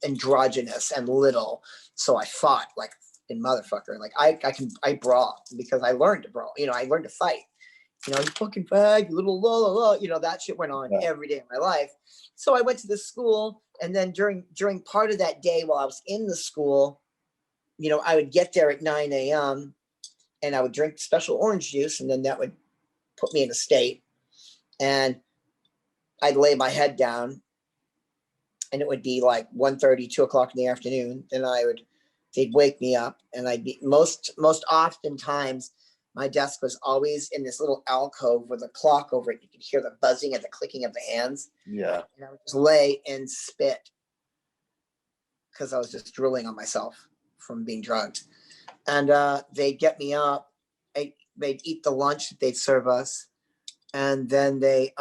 androgynous and little. So I fought like in motherfucker. Like I brawl because I learned to brawl. You know, I learned to fight. You know, you fucking fag, you little la la la. You know, that shit went on every day of my life. So I went to this school, and then during part of that day while I was in the school, you know, I would get there at 9 a.m. and I would drink special orange juice, and then that would put me in a state. And I'd lay my head down, and it would be like 1:30, 2 o'clock in the afternoon. Then they'd wake me up, and I'd be most oftentimes my desk was always in this little alcove with a clock over it. You could hear the buzzing and the clicking of the hands. Yeah. And I would just lay and spit because I was just drooling on myself from being drugged. And they'd get me up. They'd eat the lunch that they'd serve us. And then they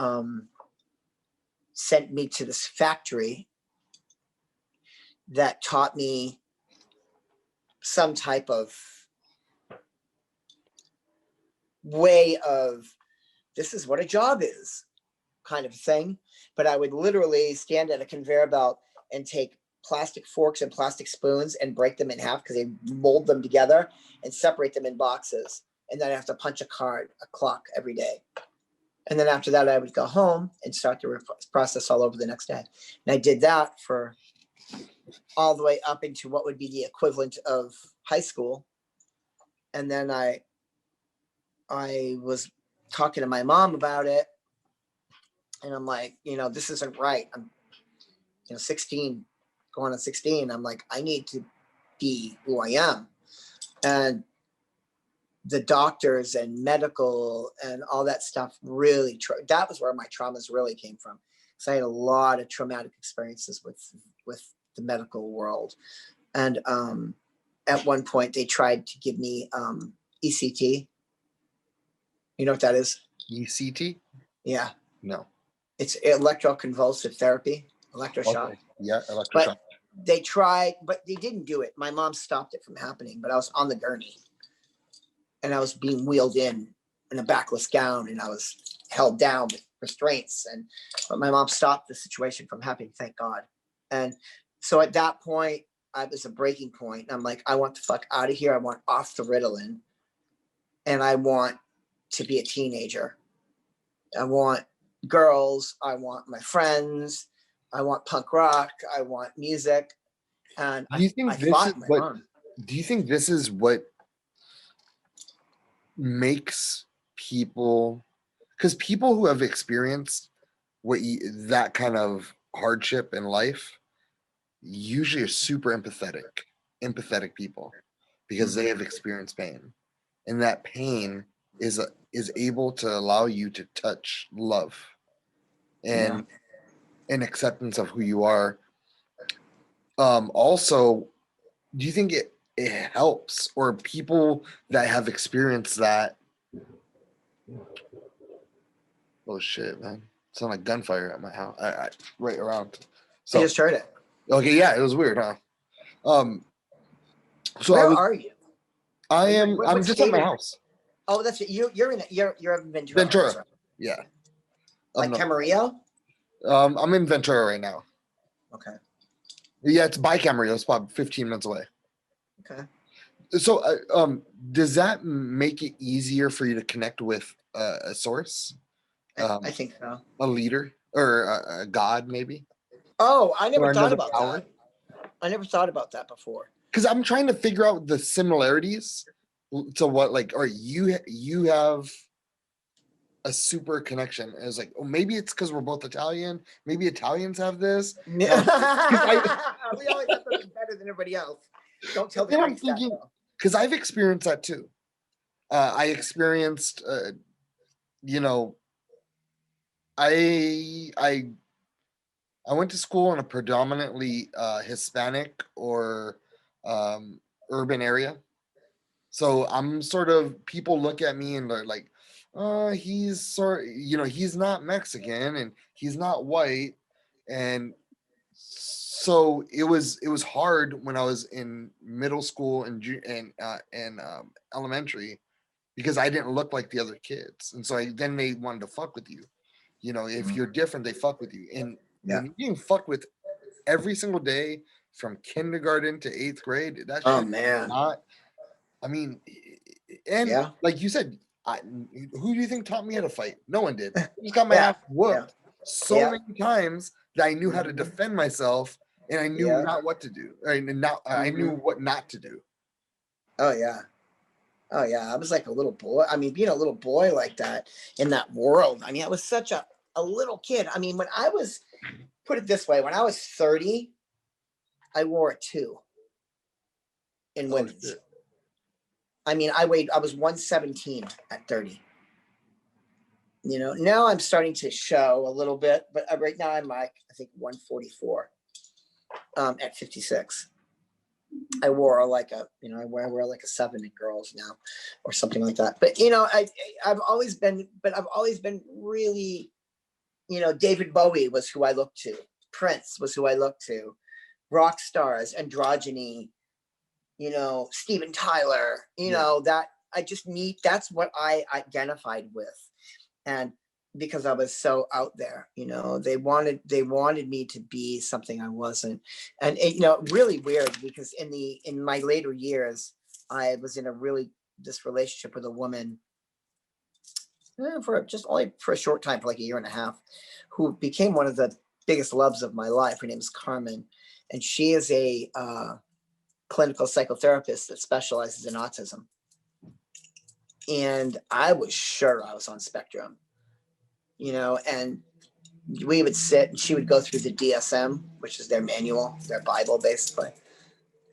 sent me to this factory that taught me some type of way of, this is what a job is kind of thing. But I would literally stand at a conveyor belt and take plastic forks and plastic spoons and break them in half because they mold them together and separate them in boxes. And then I have to punch a clock every day. And then after that, I would go home and start the process all over the next day. And I did that for all the way up into what would be the equivalent of high school. And then I was talking to my mom about it. And I'm like, you know, this isn't right. I'm, 16, going on 16. I'm like, I need to be who I am. And the doctors and medical and all that stuff really, that was where my traumas really came from. So I had a lot of traumatic experiences with the medical world. And at one point they tried to give me ECT. You know what that is? ECT? Yeah. No. It's electroconvulsive therapy, electroshock. Okay. Yeah, electroshock. But they tried, but they didn't do it. My mom stopped it from happening, but I was on the gurney and I was being wheeled in a backless gown, and I was held down with restraints, but my mom stopped the situation from happening, thank God. And so at that point, I was a breaking point. I'm like, I want the fuck out of here. I want off the Ritalin, and I want to be a teenager. I want girls. I want my friends. I want punk rock. I want music. And do you think I fought my mom. Do you think this is what makes people, because people who have experienced that kind of hardship in life usually are super empathetic people, because they have experienced pain, and that pain is able to allow you to touch love and acceptance of who you are. Also, do you think it helps, or people that have experienced that? Oh shit, man! Sound like gunfire at my house, right around. So I just heard it. Okay, yeah, it was weird, huh? So where are you? I'm just at my house. Oh, that's it. You're in Ventura. Ventura. Right? Yeah. Like Camarillo? I'm in Ventura right now. Okay. Yeah, it's by Camarillo. It's about 15 minutes away. Okay. So, does that make it easier for you to connect with a source? I think so. A leader or a god, maybe? Oh, I never thought about that. I never thought about that before. Because I'm trying to figure out the similarities to what, like, or you have a super connection. It's like, oh, maybe it's because we're both Italian. Maybe Italians have this. We always have something better than everybody else. Don't tell the Greeks that. Because I've experienced that too. I experienced, I went to school in a predominantly Hispanic or urban area. So I'm sort of, people look at me and they're like, he's he's not Mexican and he's not white. And so it was hard when I was in middle school and elementary, because I didn't look like the other kids. And so then they wanted to fuck with you. If you're different, they fuck with you. And when you're being fucked with every single day from kindergarten to 8th grade, that's not, I mean, and like you said, who do you think taught me how to fight? No one did. I just got my ass whooped so many times that I knew how to defend myself, and I knew not what to do. And now I knew what not to do. Oh yeah. I was like a little boy. I mean, being a little boy like that in that world. I mean, I was such a little kid. I mean, when I was, put it this way, when I was 30, I wore a 2 in women's. I mean, I was 117 at 30. Now I'm starting to show a little bit, but right now I'm like, I think 144 at 56. I wore like I wear like a 7 in girls now or something like that. But, I've always been really, David Bowie was who I looked to. Prince was who I looked to. Rock stars, androgyny, Steven Tyler, that that's what I identified with. And because I was so out there, they wanted me to be something I wasn't. And really weird, because in my later years, I was in this relationship with a woman for a short time, for like a year and a half, who became one of the biggest loves of my life. Her name is Carmen, and she is a clinical psychotherapist that specializes in autism. And I was sure I was on spectrum, and we would sit and she would go through the DSM, which is their manual, their Bible, basically.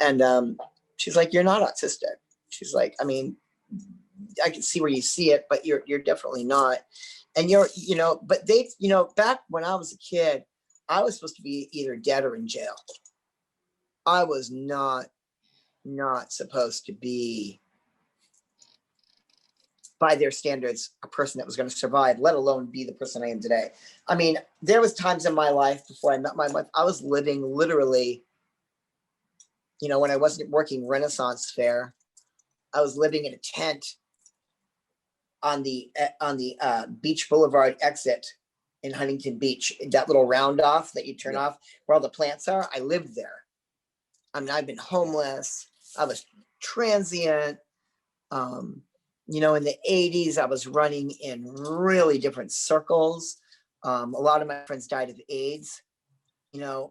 And she's like, "You're not autistic." She's like, "I mean, I can see where you see it, but you're definitely not. And but they, back when I was a kid, I was supposed to be either dead or in jail. I was not supposed to be, by their standards, a person that was going to survive, let alone be the person I am today. I mean, there was times in my life before I met my wife, I was living literally, when I wasn't working Renaissance Fair, I was living in a tent on the Beach Boulevard exit in Huntington Beach, that little round off that you turn off where all the plants are. I lived there. I mean, I've been homeless. I was transient. In the 80s, I was running in really different circles. A lot of my friends died of AIDS,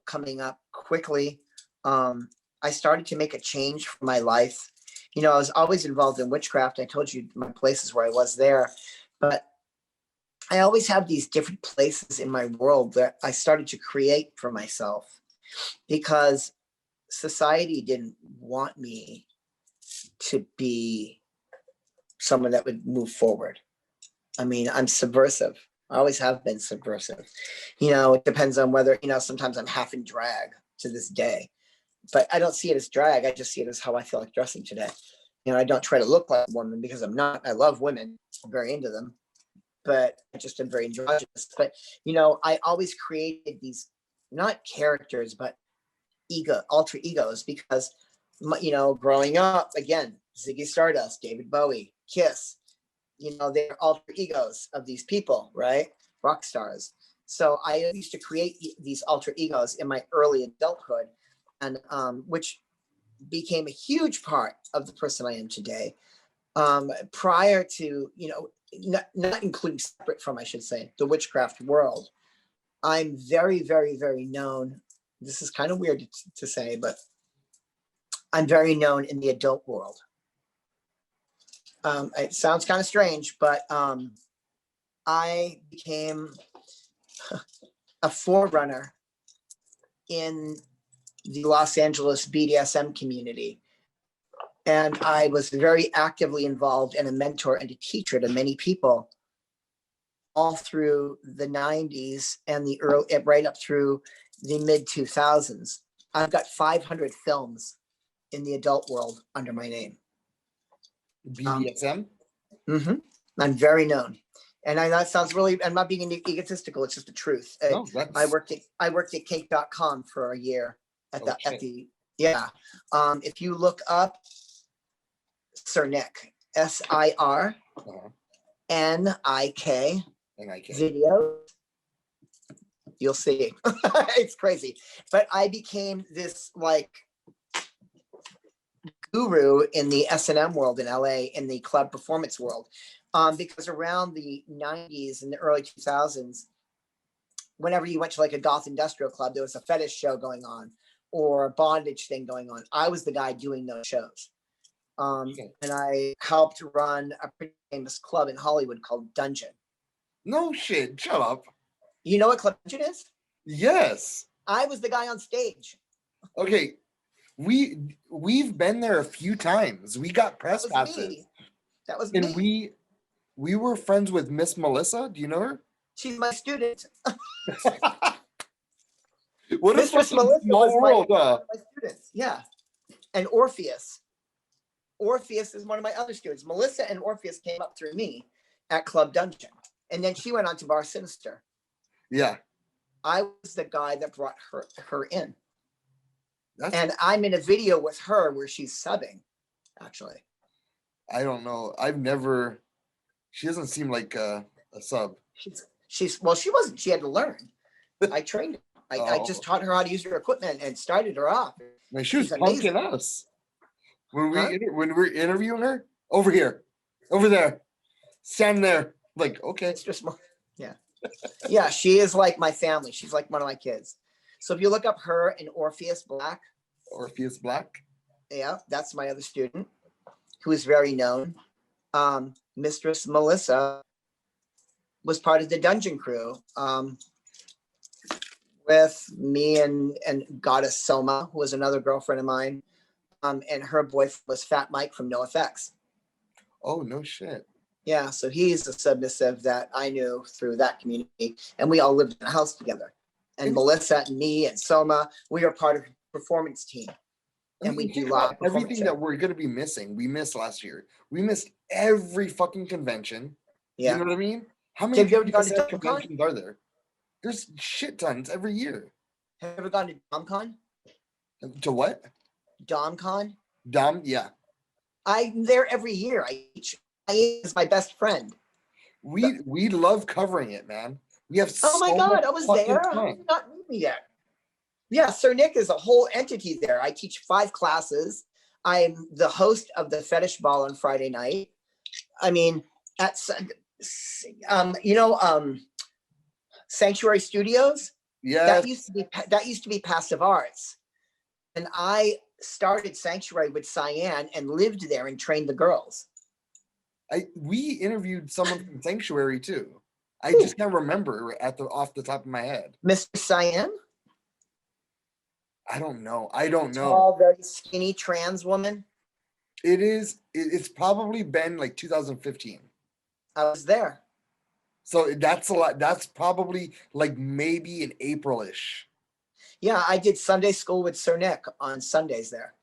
coming up quickly. I started to make a change for my life. I was always involved in witchcraft. I told you my places where I was there, but I always have these different places in my world that I started to create for myself because society didn't want me to be someone that would move forward. I mean, I'm subversive. I always have been subversive. It depends on whether, sometimes I'm half in drag to this day, but I don't see it as drag. I just see it as how I feel like dressing today. I don't try to look like a woman because I'm not. I love women. I'm very into them, but I just am very androgynous. But, I always created these, not characters, but alter egos because, growing up, again, Ziggy Stardust, David Bowie, Kiss, they're alter egos of these people, right? Rock stars. So I used to create these alter egos in my early adulthood, and which became a huge part of the person I am today. Prior to, not including separate from, I should say, the witchcraft world, I'm very, very, very known. This is kind of weird to say, but I'm very known in the adult world. It sounds kind of strange, but I became a forerunner in the Los Angeles BDSM community. And I was very actively involved and a mentor and a teacher to many people all through the 90s and the right up through the mid 2000s. I've got 500 films in the adult world under my name. BDSM? I'm very known. And I know it sounds really, I'm not being egotistical, it's just the truth. No, I worked at kink.com for a year if you look up Sirnik, SIRNIK video, you'll see. It's crazy. But I became this like guru in the S&M world in LA, in the club performance world. Because around the 90s and the early 2000s, whenever you went to like a goth industrial club, there was a fetish show going on or a bondage thing going on. I was the guy doing those shows. And I helped run a pretty famous club in Hollywood called Dungeon. No shit, shut up. You know what Club Dungeon is? Yes. I was the guy on stage. Okay. We've been there a few times. We got press passes. That was me. And we were friends with Miss Melissa. Do you know her? She's my student. What a fucking small world. My students. Yeah. And Orpheus. Orpheus is one of my other students. Melissa and Orpheus came up through me at Club Dungeon. And then she went on to Bar Sinister. Yeah. I was the guy that brought her in. And I'm in a video with her where she's subbing, actually. I don't know. She doesn't seem like a sub. She wasn't. She had to learn. I trained her. I just taught her how to use her equipment and started her off. Man, she was punking us. When we're interviewing her, over here, over there, stand there. Like, okay. It's just more, yeah. Yeah, she is like my family. She's like one of my kids. So if you look up her and Orpheus Black. Orpheus Black? Yeah, that's my other student who is very known. Mistress Melissa was part of the Dungeon crew with me and Goddess Soma, who was another girlfriend of mine. And her boyfriend was Fat Mike from NoFX. Oh, no shit. Yeah, so he's a submissive that I knew through that community, and we all lived in a house together. And Melissa and me and Soma, we are part of the performance team, and we do live everything that we're going to be missing. We missed last year. We missed every fucking convention. Yeah. You know what I mean? How many Have you ever gone to conventions are there? There's shit tons every year. Have you ever gone to DomCon? To what? DomCon? Yeah. I'm there every year. I is my best friend. We love covering it, man. We have oh my god, I was there. How did you not meet me yet? Yeah, Sir Nick is a whole entity there. I teach 5 classes. I'm the host of the fetish ball on Friday night. I mean, at Sanctuary Studios. Yeah, that used to be Passive Arts, and I started Sanctuary with Cyan and lived there and trained the girls. We interviewed someone from Sanctuary too. I just can't remember off the top of my head. Mr. Cyan? I don't know. Tall, very skinny trans woman. It's probably been like 2015. I was there. So that's a lot. That's probably like maybe in April-ish. Yeah, I did Sunday school with Sir Nick on Sundays there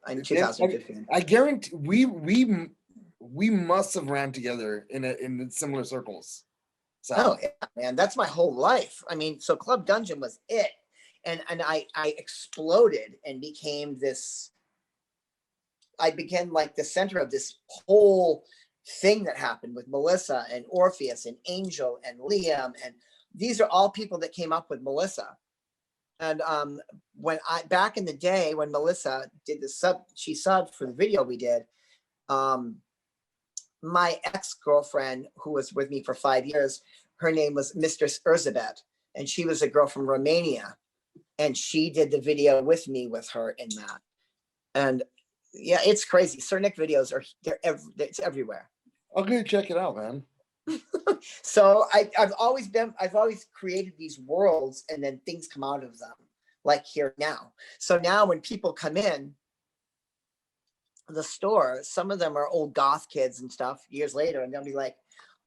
in 2015. I guarantee we must have ran together in similar circles. So. Oh yeah, man, that's my whole life. I mean, so Club Dungeon was it, and I exploded and became this. I became like the center of this whole thing that happened with Melissa and Orpheus and Angel and Liam, and these are all people that came up with Melissa. And when back in the day when Melissa did she subbed for the video we did. My ex-girlfriend, who was with me for 5 years, her name was Mistress Erzabet, and she was a girl from Romania, and she did the video with me with her in that. And yeah, it's crazy. Sir Nick videos it's everywhere. I'm gonna check it out, man. So I've always created these worlds, and then things come out of them, like here now. So now when people come in the store, some of them are old goth kids and stuff years later, and they'll be like,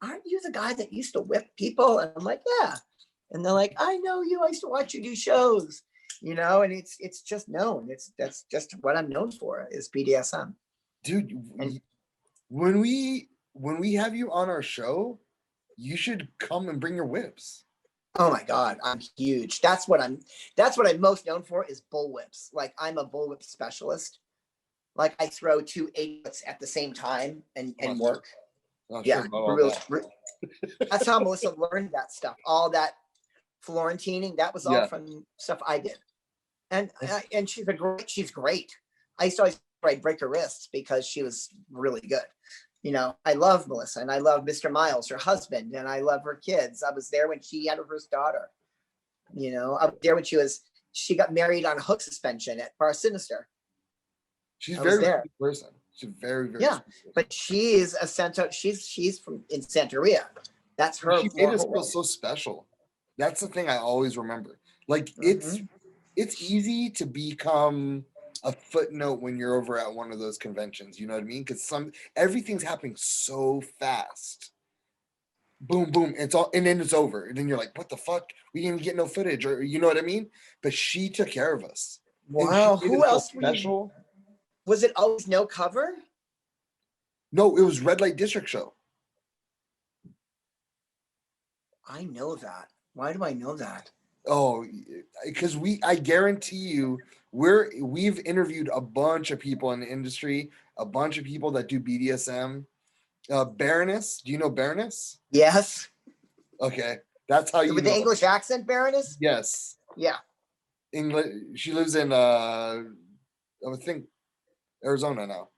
aren't you the guy that used to whip people? And I'm like, yeah. And they're like, I know you. I used to watch you do shows, and it's just known. That's just what I'm known for is BDSM. Dude, when we have you on our show, you should come and bring your whips. Oh my God, I'm huge. That's what I'm most known for is bull whips. Like I'm a bull whip specialist. Like I throw 2 8-foots at the same time and work. Yeah, that's how Melissa learned that stuff. All that Florentining, that was all from stuff I did. And she's great. I used to always break her wrists because she was really good. I love Melissa and I love Mr. Miles, her husband, and I love her kids. I was there when she had her first daughter. I was there when she got married on a hook suspension at Bar Sinister. She's a very sweet person. She's very, very sweet. But she's she's from in Santeria. That's her. She made us feel so special. That's the thing I always remember. Like it's easy to become a footnote when you're over at one of those conventions. You know what I mean? Because everything's happening so fast. Boom, boom. And then it's over. And then you're like, what the fuck? We didn't even get no footage, or you know what I mean? But she took care of us. Wow. Who else special? Was it always no cover? No, it was Red Light District Show. I know that. Why do I know that? Oh, because I guarantee you, we've interviewed a bunch of people in the industry, a bunch of people that do BDSM. Baroness, do you know Baroness? Yes. Okay, that's how you. With the English accent, Baroness? Yes. Yeah. English. She lives in I would think Arizona now.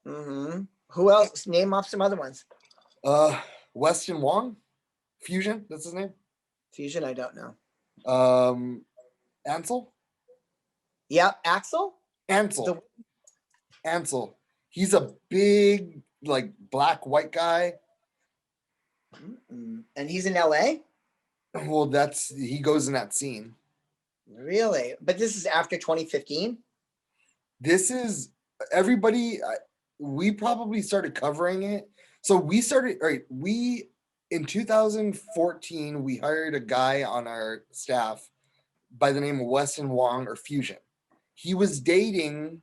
Mm-hmm. Who else? Name off some other ones. Weston Wong, Fusion. That's his name. Fusion. I don't know. Ansel. Yeah, Axel. Ansel. Ansel. He's a big, like black white guy. And he's in LA. Well, he goes in that scene. Really? But this is after 2015. This is everybody. We probably started covering it So we started, all right, in 2014, we hired a guy on our staff by the name of Weston Wong, or Fusion. He was dating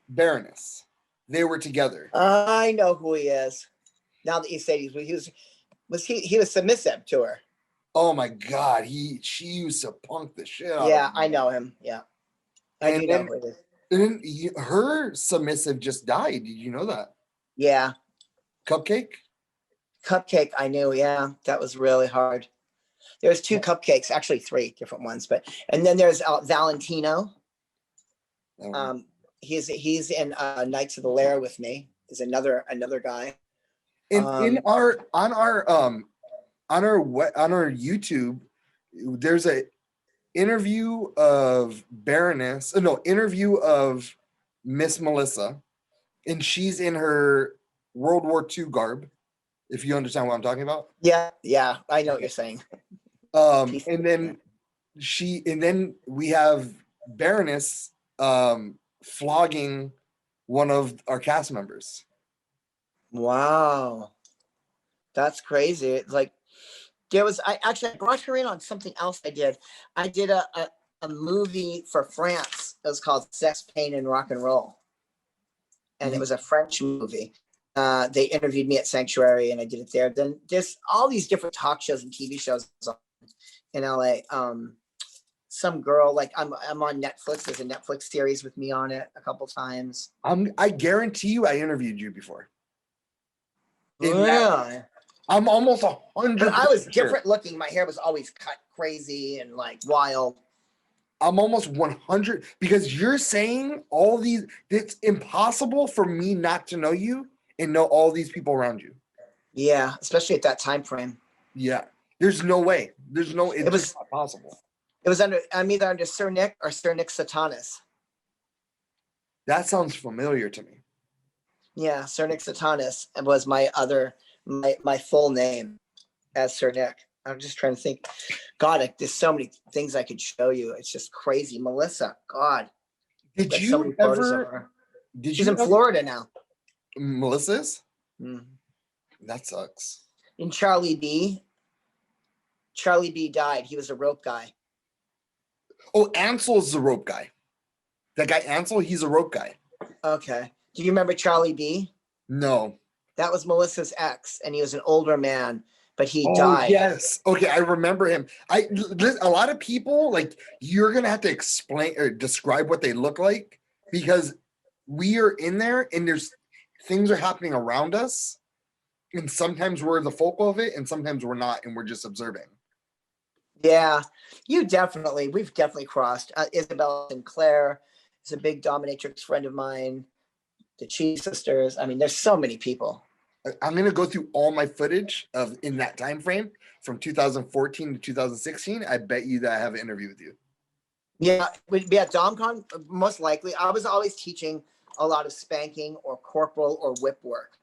Baroness. They were together. I know who he is. Now that you say he was submissive to her. Oh my God, she used to punk the shit out of Yeah, him. I know him. Yeah, I do know who it is. And then her submissive just died. Did you know that? Yeah, Cupcake. Cupcake. I knew. Yeah, that was really hard. There's 2 cupcakes, actually 3 different ones, and then there's Valentino. He's in Knights of the Lair with me. Is another guy. On our YouTube, there's a interview of interview of Miss Melissa, and she's in her World War II garb, if you understand what I'm talking about. Yeah, I know what you're saying. And then we have Baroness flogging one of our cast members. Wow, that's crazy. It's like I brought her in on something else I did. I did a movie for France. It was called Sex, Pain, and Rock and Roll. And it was a French movie. They interviewed me at Sanctuary and I did it there. Then there's all these different talk shows and TV shows in LA. Some girl, like I'm on Netflix. There's a Netflix series with me on it a couple times. I guarantee you I interviewed you before. Yeah. I'm almost 100%. I was different looking. My hair was always cut crazy and like wild. I'm almost 100 because you're saying all these. It's impossible for me not to know you and know all these people around you. Yeah, especially at that time frame. Yeah, there's no way. There's no. It was not possible. It was I'm either under Sir Nick or Sir Nick Satanas. That sounds familiar to me. Yeah, Sir Nick Satanas was my full name as Sir Nick. I'm just trying to think. God, there's so many things I could show you. It's just crazy. Melissa, God. Did you ever? She's in Florida now. Melissa's? That sucks. And Charlie B. Charlie B died. He was a rope guy. Oh, Ansel's the rope guy. That guy Ansel, he's a rope guy. Okay. Do you remember Charlie B? No. That was Melissa's ex, and he was an older man, but he died. Yes. Okay, I remember him. A lot of people, like, you're gonna have to explain or describe what they look like because we are in there and there's things are happening around us, and sometimes we're the focal of it, and sometimes we're not, and we're just observing. Yeah, we've definitely crossed. Isabella Sinclair is a big dominatrix friend of mine. The Cheese Sisters. I mean, there's so many people. I'm gonna go through all my footage of in that time frame from 2014 to 2016. I bet you that I have an interview with you. Yeah, we'd be at DomCon, most likely. I was always teaching a lot of spanking or corporal or whip work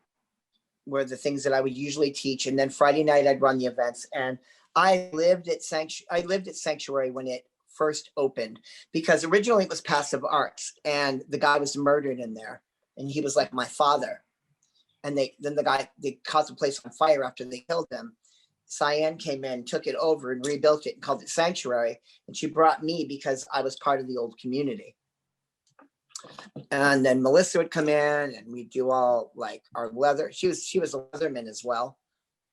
were the things that I would usually teach. And then Friday night I'd run the events. And I lived at Sanctuary when it first opened because originally it was Passive Arts and the guy was murdered in there. And he was like my father. And they caught the place on fire after they killed him. Cyan came in, took it over and rebuilt it and called it Sanctuary. And she brought me because I was part of the old community. And then Melissa would come in and we'd do all like our leather. She was a leatherman as well.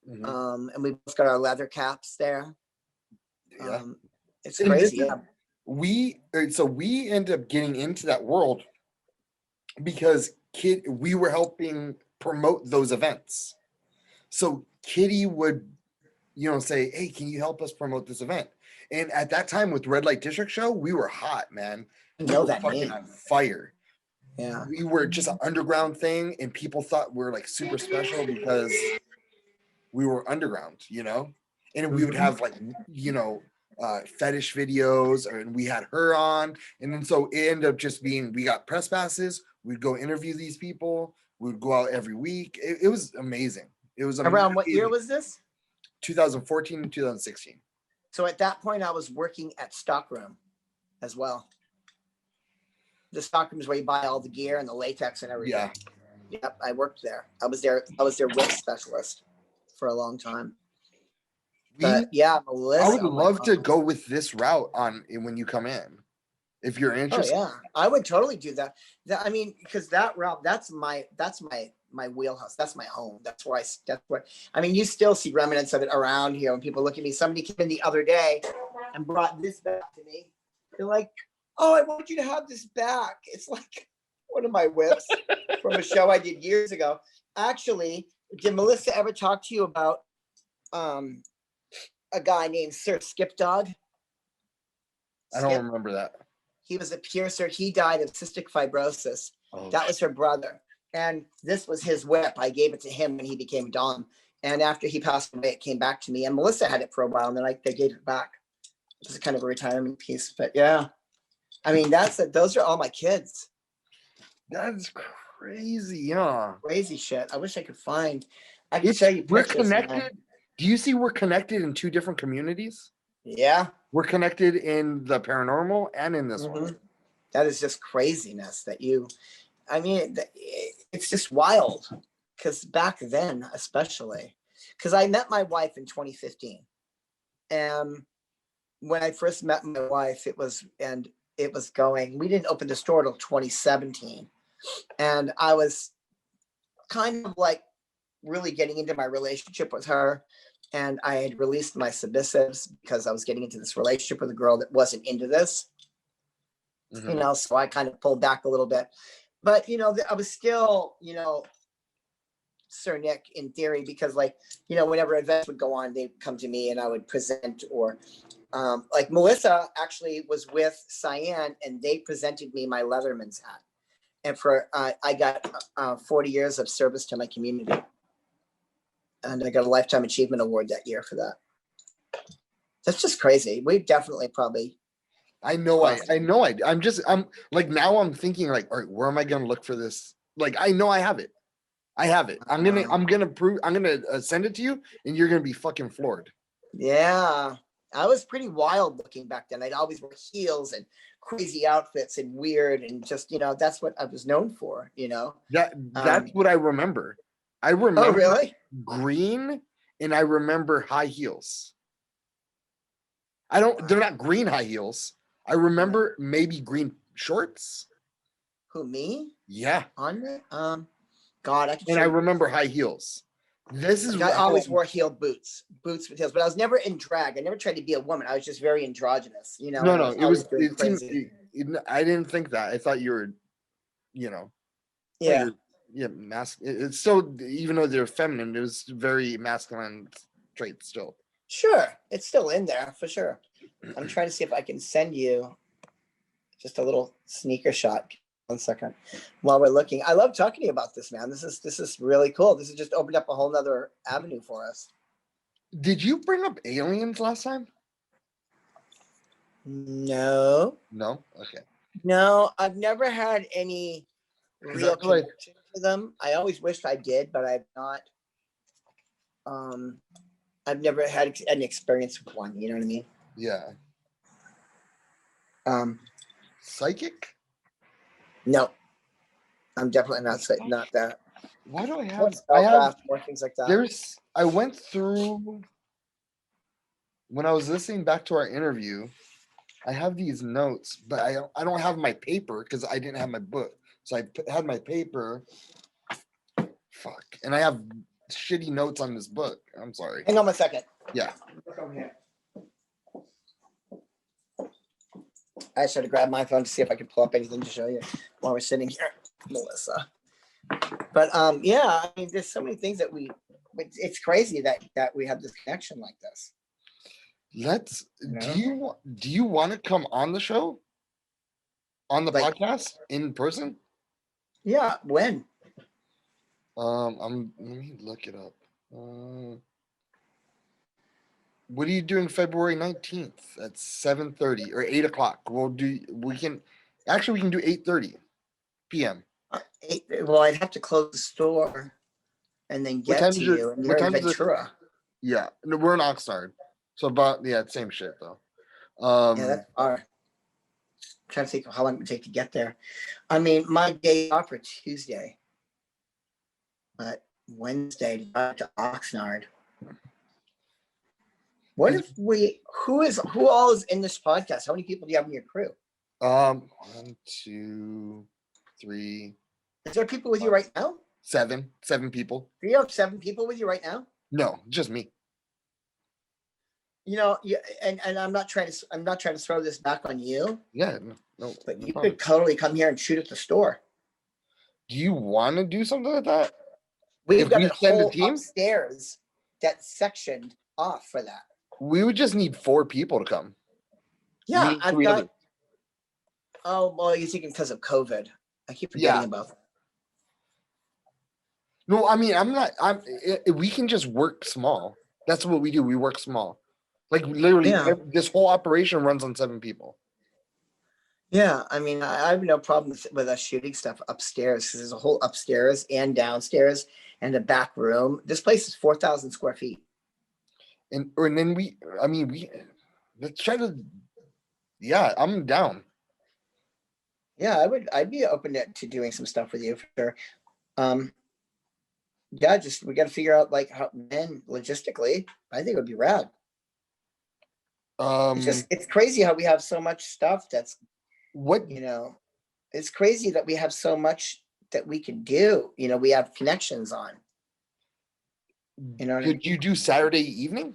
Mm-hmm. And we both got our leather caps there. Yeah. It's crazy. Yeah. We end up getting into that world because we were helping promote those events. So Kitty would, say, hey, can you help us promote this event? And at that time with Red Light District Show, we were hot, man. I know that fucking name. On fire. Yeah. We were just an underground thing and people thought we were like super special because we were underground, and we would have like, fetish videos and we had her on. And then so it ended up just being, we got press passes. We'd go interview these people. We would go out every week. It was amazing. It was amazing. Around what year was this? 2014 and 2016. So at that point I was working at Stockroom as well. The Stockroom is where you buy all the gear and the latex and everything. Yep, I worked there. I was their witch specialist for a long time. But yeah, Melissa. I would love to go with this route on when you come in, if you're interested. Oh yeah, I would totally do that. I mean, because that route, that's my wheelhouse. That's my home. That's where I mean, you still see remnants of it around here when people look at me. Somebody came in the other day and brought this back to me. They're like, "Oh, I want you to have this back." It's like one of my whips from a show I did years ago. Actually, did Melissa ever talk to you about a guy named Sir Skipdog? I don't remember that. He was a piercer. He died of cystic fibrosis. Oh, that was her brother. And this was his whip. I gave it to him when he became Dom. And after he passed away, it came back to me. And Melissa had it for a while, and then they gave it back. It was kind of a retirement piece. But yeah, I mean, those are all my kids. That's crazy, huh? Crazy shit. I wish I could find. I can show you We're pictures, connected. man. Do you see we're connected in two different communities? Yeah. We're connected in the paranormal and in this one. That is just craziness I mean, it's just wild. Because back then, especially, because I met my wife in 2015. And when I first met my wife, we didn't open the store till 2017. And I was kind of like really getting into my relationship with her. And I had released my submissives because I was getting into this relationship with a girl that wasn't into this, so I kind of pulled back a little bit. But, I was still, Sir Nick in theory, because whenever events would go on, they'd come to me and I would present, or like Melissa actually was with Cyan and they presented me my Leatherman's hat. And I got 40 years of service to my community. And I got a Lifetime Achievement Award that year for that. That's just crazy. We definitely probably. I'm like, now I'm thinking like, all right, where am I going to look for this? Like, I know I have it. I'm going to send it to you and you're going to be fucking floored. Yeah. I was pretty wild looking back then. I'd always wear heels and crazy outfits and weird and just, that's what I was known for, That's what I remember. I remember really? Green, and I remember high heels. They're not green high heels. I remember maybe green shorts. Who, me? Yeah. On it? God, I remember high heels. I always wore heeled boots with heels, but I was never in drag. I never tried to be a woman. I was just very androgynous, No, I didn't think that. I thought you were, yeah. Yeah, it's still, even though they're feminine, it was very masculine trait still. Sure, it's still in there for sure. I'm trying to see if I can send you just a little sneaker shot. 1 second, while we're looking. I love talking to you about this, man. This is really cool. This has just opened up a whole nother avenue for us. Did you bring up aliens last time? No. Okay. No, I've never had any real connection to them. I always wished I did, but I've not. I've never had an experience with one. You know what I mean? Yeah. Psychic? No, I'm definitely not that. Why do I have more things like that? I went through when I was listening back to our interview. I have these notes, but I don't have my paper because I didn't have my book. So I had my paper. Fuck. And I have shitty notes on this book. I'm sorry. Hang on a second. Yeah. Look over here. I just had to grab my phone to see if I could pull up anything to show you while we're sitting here, Melissa. But yeah, I mean, there's so many things that it's crazy that we have this connection like this. Do you want to come on the show? On the podcast in person? Yeah, when? Let me look it up. What are you doing February 19th at 7:30 or 8 o'clock? We can do 8:30 p.m. Well, I'd have to close the store and then get to you. And you're in Ventura. Yeah, no, we're in Oxnard. So same shit though. Yeah, that's far. I'm trying to think of how long it would take to get there. I mean, my day off for Tuesday. but Wednesday to drive to Oxnard. What if who all is in this podcast? How many people do you have in your crew? 1, 2, 3. Is there people with you right now? 7 people. Do you have 7 people with you right now? No, just me. You know, and I'm not trying to throw this back on you. Yeah, no. But no you problem. could totally come here and shoot at the store. Do you want to do something like that? We've If got we a send a whole team? upstairs that's sectioned off for that. We would just need 4 people to come. Yeah, Me, I've 3 got. others. Oh, well, you're thinking because of COVID. I keep forgetting about that. No, I mean, we can just work small. That's what we do. We work small. Like literally, Yeah. this whole operation runs on 7 people. Yeah, I mean, I have no problem with us shooting stuff upstairs because there's a whole upstairs and downstairs and a back room. This place is 4,000 square feet. And then let's try to. Yeah, I'm down. Yeah, I'd be open to doing some stuff with you for sure. Yeah, just we got to figure out like how when logistically. I think it would be rad. It's crazy how we have so much stuff that's it's crazy that we have so much that we can do. We have connections on. Could you do Saturday evening?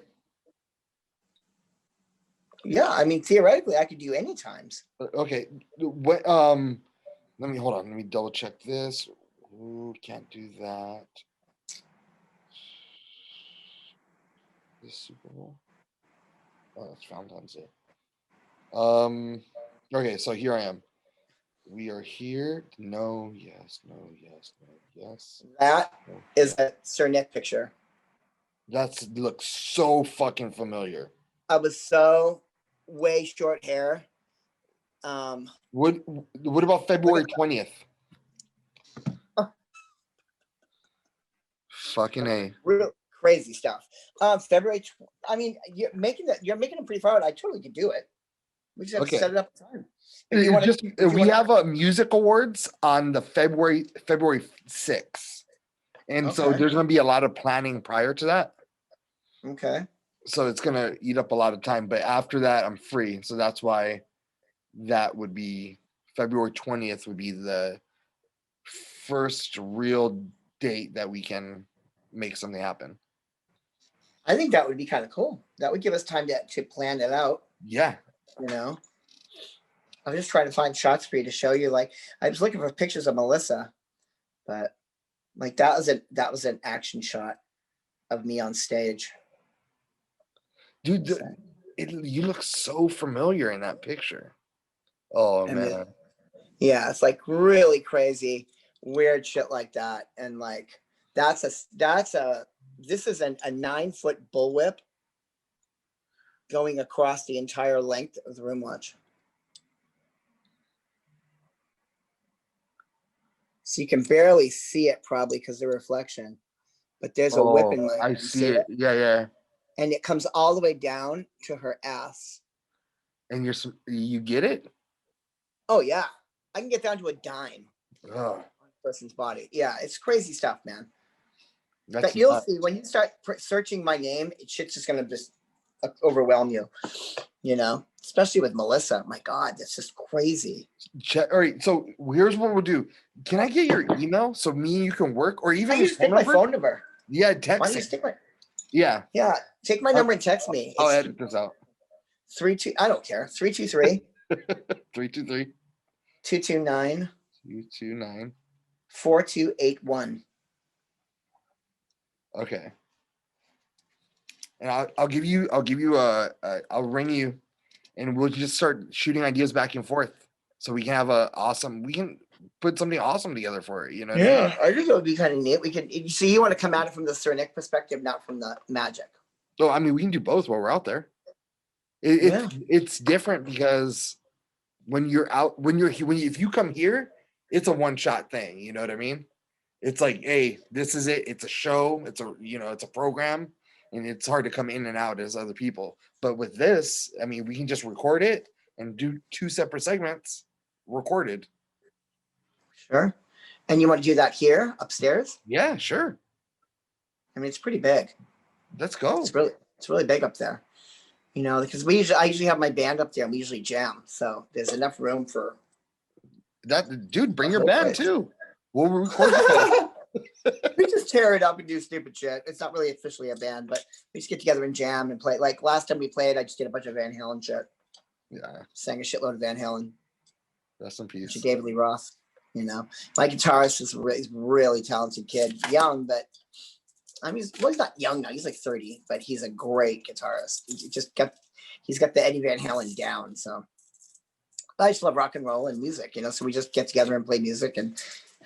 Yeah, I mean theoretically I could do any times. Okay. What let me hold on. Let me double check this. Ooh, can't do that. This Super Bowl. Oh, it's Valentine's Day. Okay, so here I am. We are here. No, yes, no, yes, no, yes. That no. is a Sir Nick picture. That looks so fucking familiar. I was so way short hair. What about February 20th? Fucking A. Real crazy stuff. February. I mean, you're making it pretty far out. I totally could do it. We just have to set it up time. We have a music awards on the February 6th. And so there's going to be a lot of planning prior to that. Okay. So it's going to eat up a lot of time. But after that, I'm free. So that's why that would be February 20th would be the first real date that we can make something happen. I think that would be kind of cool. That would give us time to plan it out. Yeah. I'm just trying to find shots for you to show you. Like I was looking for pictures of Melissa, but like that was an action shot of me on stage. Dude, you look so familiar in that picture. Oh man. Yeah, it's like really crazy, weird shit like that. And like this is a 9-foot bullwhip going across the entire length of the room. Watch. So you can barely see it probably because of the reflection, but there's a whip in there. I see it. Yeah. And it comes all the way down to her ass. And you get it? Oh yeah, I can get down to a dime on a person's body. Yeah, it's crazy stuff, man. But you'll see when you start searching my name, shit's just gonna just overwhelm you. Especially with Melissa. My God, that's just crazy. All right, so here's what we'll do. Can I get your email so me and you can work, or even just take my phone number? Yeah, text it. Yeah, take my number and text me. I'll edit this out. 32. I don't care. 323. 323. 229. 229. 4281. Okay. And I'll give you I'll ring you, and we'll just start shooting ideas back and forth, so we can have we can put something awesome together for it. Yeah, I think it would be kind of neat. We can see you want to come at it from the Sir Nick perspective, not from the magic. So I mean, we can do both while we're out there. It's different because when you're out, if you come here, it's a one-shot thing. You know what I mean? It's like, hey, this is it. It's a show. It's a program. And it's hard to come in and out as other people. But with this, I mean, we can just record it and do 2 separate segments recorded. Sure. And you want to do that here upstairs? Yeah, sure. I mean, it's pretty big. Let's go. It's really big up there. You know, because I usually have my band up there. We usually jam, so there's enough room for that. Dude, bring your whole band place. too. We'll record the We just tear it up and do stupid shit. It's not really officially a band, but we just get together and jam and play. Like last time we played, I just did a bunch of Van Halen shit. Yeah. Sang a shitload of Van Halen. Rest in peace. David Lee Roth. You know, my guitarist is a really talented kid, young, but I mean, he's not young now. He's like 30, but he's a great guitarist. He's got the Eddie Van Halen down. So I just love rock and roll and music, you know. So we just get together and play music and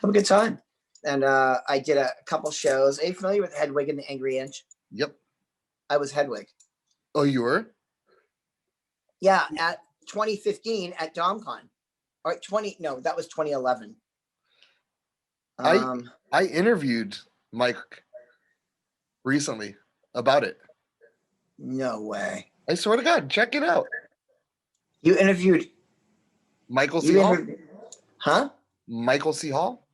have a good time. And I did a couple shows. Are you familiar with Hedwig and the Angry Inch? Yep. I was Hedwig. Oh, you were? Yeah, at 2015 at DomCon. Or that was 2011. I interviewed Mike recently about it. No way. I swear to God, check it out. You interviewed Michael C. Hall? Huh? Michael C. Hall?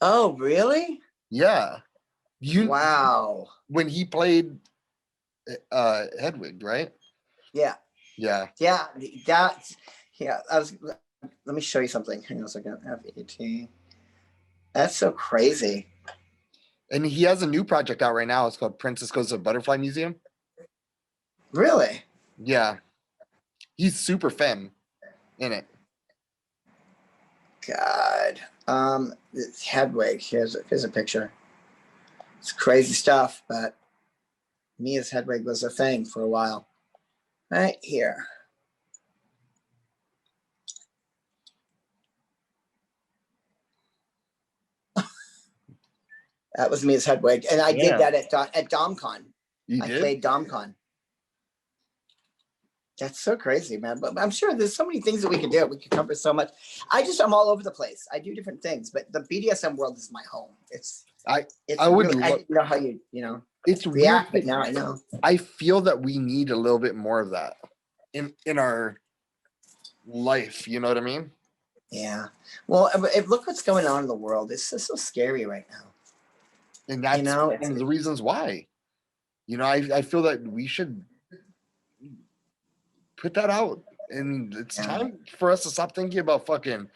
Oh, really? Yeah. Wow. When he played Hedwig, right? Yeah. Yeah. Yeah. Let me show you something. Hang on a second. FET. That's so crazy. And he has a new project out right now. It's called Princess Goes to Butterfly Museum. Really? Yeah. He's super femme in it. God. It's Hedwig. Here's a picture. It's crazy stuff, but me as Hedwig was a thing for a while. Right here. That was me as Hedwig. And I did that at DomCon. I played DomCon. That's so crazy, man. But I'm sure there's so many things that we can do. We can cover so much. I'm all over the place. I do different things, but the BDSM world is my home. I didn't know how you know. It's react, weird, but now I know. I feel that we need a little bit more of that in our life. You know what I mean? Yeah. Well, look what's going on in the world. It's just so scary right now. And that's one of the reasons why. You know, I feel that we should put that out. And it's time for us to stop thinking about fucking,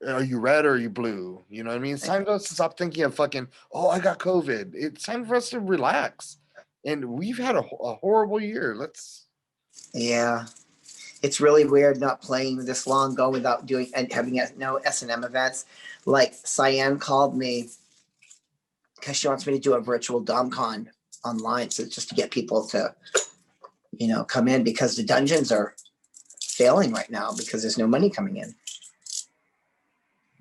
are you red or are you blue? You know what I mean? It's time for us to stop thinking of fucking, oh, I got COVID. It's time for us to relax. And we've had a horrible year. Yeah. It's really weird not playing this long, go without doing and having no S&M events. Like Cyan called me because she wants me to do a virtual DomCon online. So just to get people to, you know, come in because the dungeons are failing right now because there's no money coming in.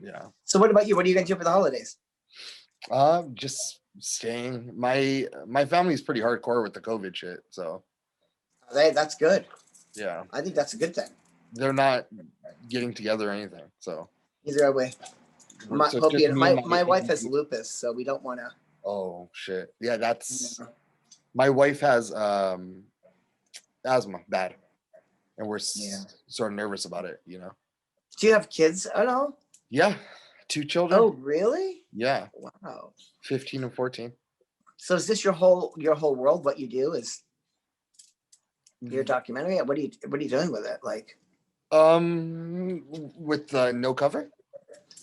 Yeah. So what about you? What are you going to do for the holidays? Just staying. My family's pretty hardcore with the COVID shit. So that's good. Yeah. I think that's a good thing. They're not getting together or anything. So either way. My wife has lupus, so we don't want to. Oh shit! Yeah, that's. My wife has asthma, bad, and we're sort of nervous about it. You know. Do you have kids at all? Yeah, 2 children. Oh, really? Yeah. Wow. 15 and 14. So is this your whole world? What you do is your documentary? What are you doing with it? Like, with no cover.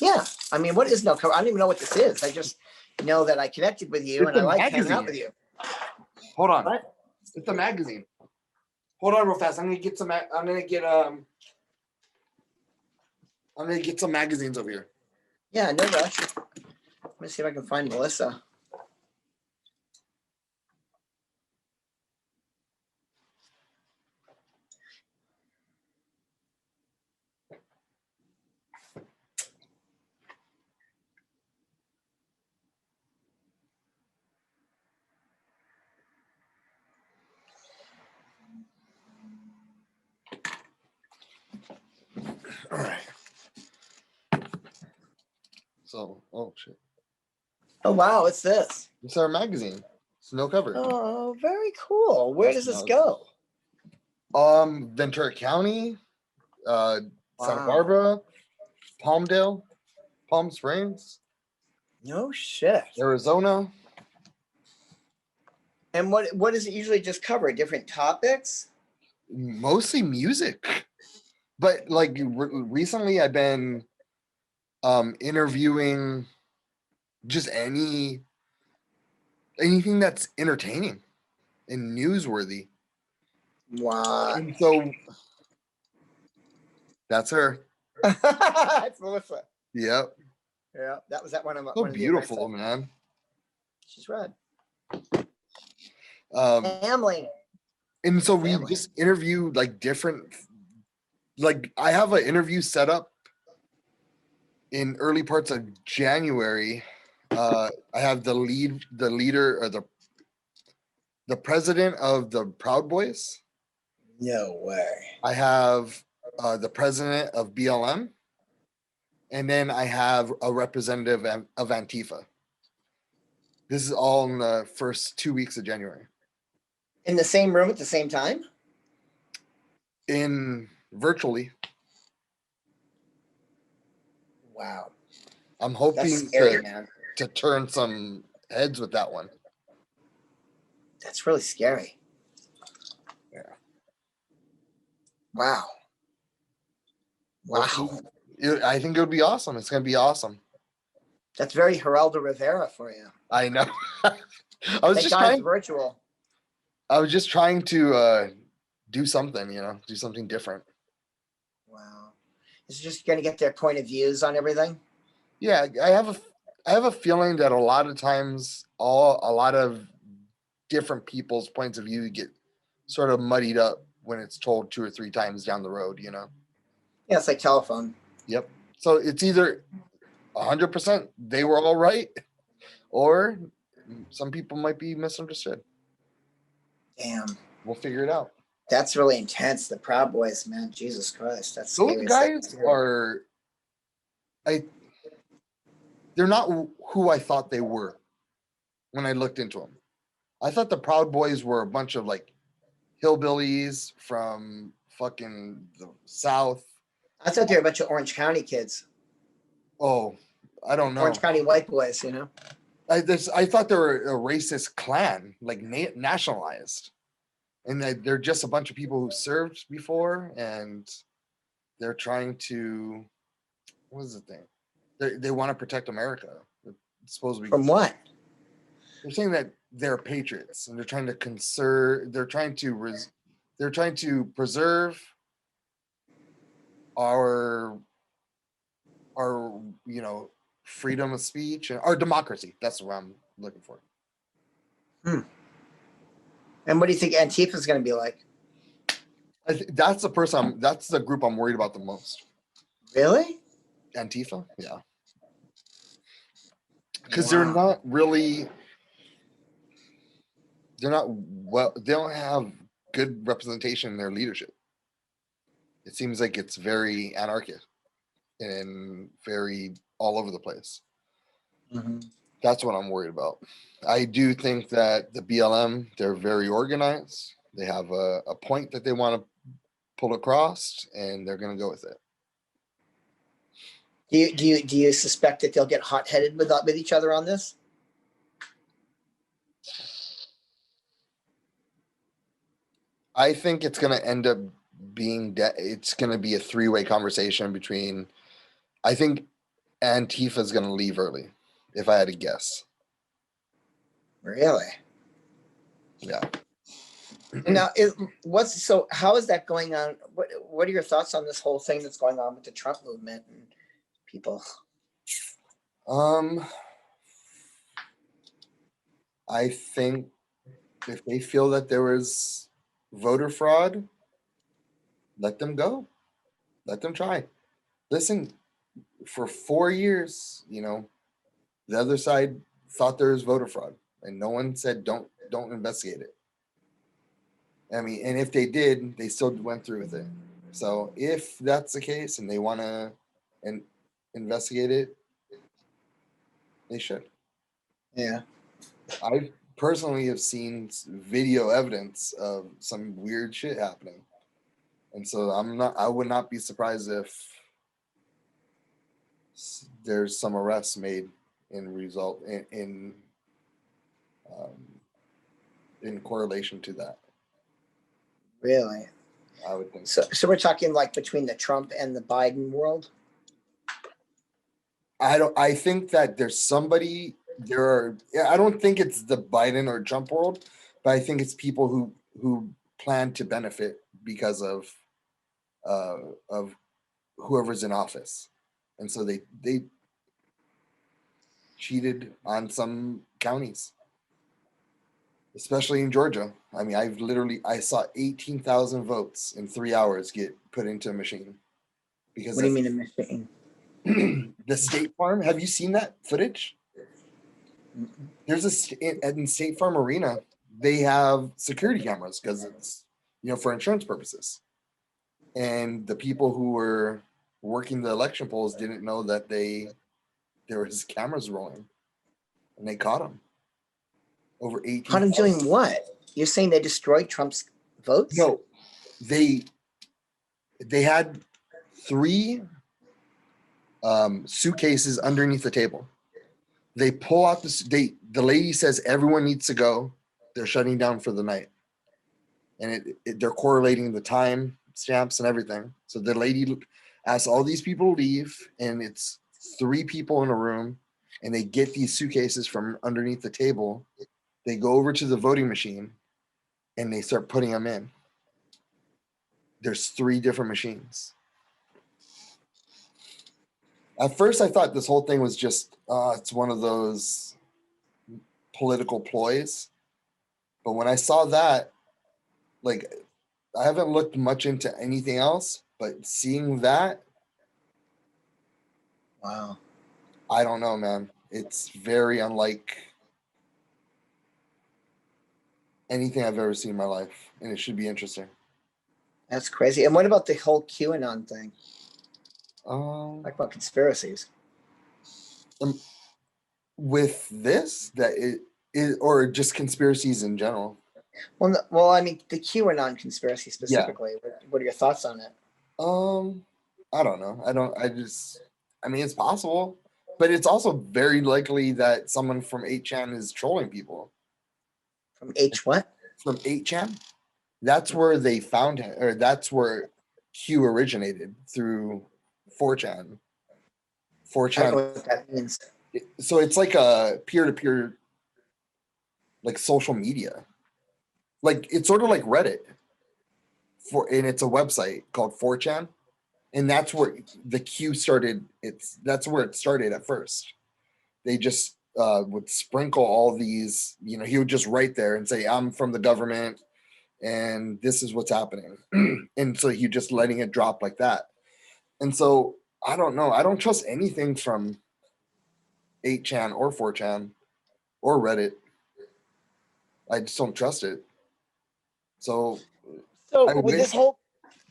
Yeah, I mean, what is no cover? I don't even know what this is. I just know that I connected with you and I like hanging out with you. Hold on. What? It's a magazine. Hold on real fast. I'm gonna get some magazines over here. Yeah, no rush. Let me see if I can find Melissa. All right. So, oh shit. Oh wow, what's this? It's our magazine. It's no cover. Oh, very cool. Where does this go? Ventura County, Santa Barbara, Palmdale, Palm Springs. No shit. Arizona. And what does it usually just cover? Different topics? Mostly music. But like recently I've been interviewing just anything that's entertaining and newsworthy. Wow. And so that's her. It's Melissa. Yep. Yeah, that was that one of So one of the beautiful, events. man. She's red. Um, Family. and so we Family. just interview like different, like I have an interview set up in early parts of January. I have the leader, or the president of the Proud Boys. No way. I have the president of BLM, and then I have a representative of Antifa. This is all in the first 2 weeks of January. In the same room at the same time? In virtually. Wow. I'm hoping That's scary, man. to turn some heads with that one. That's really scary. Yeah. Wow. Wow. I think it would be awesome. It's going to be awesome. That's very Geraldo Rivera for you. I know. I was virtual. I was just trying to do something, do something different. Wow. Is it just going to get their point of views on everything? Yeah, I have a feeling that a lot of times a lot of different people's points of view get sort of muddied up when it's told 2 or 3 times down the road, Yeah, it's like telephone. Yep. So it's either 100% they were all right, or some people might be misunderstood. Damn. We'll figure it out. That's really intense. The Proud Boys, man. Jesus Christ. That's Those scary. guys are, they're not who I thought they were when I looked into them. I thought the Proud Boys were a bunch of like hillbillies from fucking the South. I thought they were a bunch of Orange County kids. Oh, I don't know. Orange County white boys, I thought they were a racist clan, like nationalized. And they're just a bunch of people who served before, and they're trying to, what is the thing? They want to protect America. It's supposed to be. From what? They're saying that they're patriots, and they're trying to conserve. They're trying to preserve our freedom of speech and our democracy. That's what I'm looking for. And what do you think Antifa is going to be like? That's the group I'm worried about the most. Really? Antifa? Yeah. Because they're not really, they don't have good representation in their leadership. It seems like it's very anarchist and very all over the place. Mm-hmm. That's what I'm worried about. I do think that the BLM, they're very organized. They have a point that they want to pull across, and they're going to go with it. Do you suspect that they'll get hot-headed with each other on this? I think it's going to end up being it's going to be a 3-way conversation between. I think Antifa is going to leave early, if I had to guess. Really? Yeah. Now, how is that going on? What are your thoughts on this whole thing that's going on with the Trump movement and people? I think if they feel that there was voter fraud, let them go. Let them try. Listen, for 4 years, the other side thought there was voter fraud, and no one said don't investigate it. I mean, and if they did, they still went through with it. So if that's the case and they want to investigate it, they should. Yeah. I personally have seen video evidence of some weird shit happening. And so I would not be surprised if there's some arrests made in correlation to that. Really? I would think so we're talking like between the Trump and the Biden world? I think that there's somebody I don't think it's the Biden or Trump world, but I think it's people who plan to benefit because of whoever's in office. And so they cheated on some counties, especially in Georgia. I mean, I saw 18,000 votes in 3 hours get put into a machine. Because what do you mean a machine? The State Farm, have you seen that footage? Mm-mm. There's in State Farm Arena, they have security cameras because it's, for insurance purposes. And the people who were working the election polls didn't know that there was cameras rolling, and they caught them. Over 18. Caught him doing what? You're saying they destroyed Trump's votes? No, they had 3 suitcases underneath the table. They pull out the lady says everyone needs to go. They're shutting down for the night, and they're correlating the time stamps and everything. So the lady asks all these people to leave, and it's 3 people in a room, and they get these suitcases from underneath the table. They go over to the voting machine, and they start putting them in. There's 3 different machines. At first, I thought this whole thing was just, it's one of those political ploys. But when I saw that, like, I haven't looked much into anything else, but seeing that, Wow. I don't know, man. It's very unlike anything I've ever seen in my life, and it should be interesting. That's crazy. And what about the whole QAnon thing? Talk about conspiracies. With this, or just conspiracies in general. Well, I mean, the QAnon conspiracy specifically. Yeah. What are your thoughts on it? I don't know. I mean, it's possible, but it's also very likely that someone from 8chan is trolling people. From H what? From 8chan. That's where they found him, or that's where Q originated, through 4chan. 4chan. I don't know what that means. So it's like a peer-to-peer, like social media. Like it's sort of like Reddit. And it's a website called 4chan. And that's where the Q started. That's where it started at first. They just would sprinkle all these, he would just write there and say, I'm from the government and this is what's happening. And so he just letting it drop like that. And so I don't know. I don't trust anything from 8chan or 4chan or Reddit. I just don't trust it. So with this whole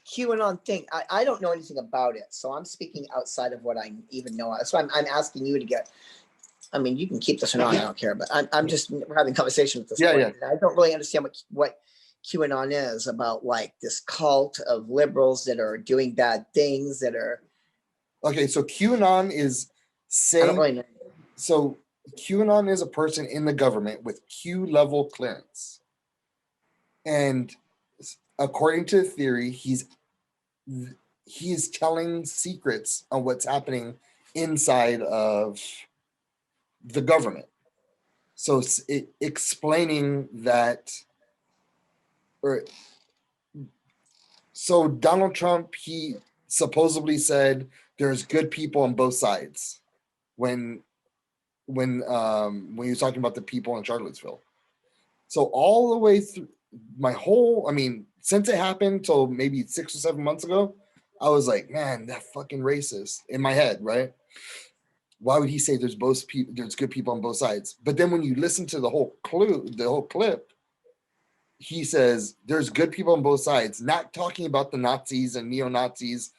QAnon thing, I don't know anything about it. So I'm speaking outside of what I even know. So I'm asking you to get, I mean, you can keep this or not, I don't care, but I'm just, we're having a conversation with this point. Yeah. I don't really understand what QAnon is about, like this cult of liberals that are doing bad things that are. Okay, so QAnon is saying, I don't really know. So QAnon is a person in the government with Q level clearance. And according to the theory, he is telling secrets on what's happening inside of the government. So explaining that, so Donald Trump, he supposedly said there's good people on both sides when he was talking about the people in Charlottesville. So all the way through since it happened till maybe 6 or 7 months ago, I was like, man, that fucking racist in my head, right? Why would he say there's good people on both sides? But then when you listen to the whole clip, he says there's good people on both sides, not talking about the Nazis and neo-Nazis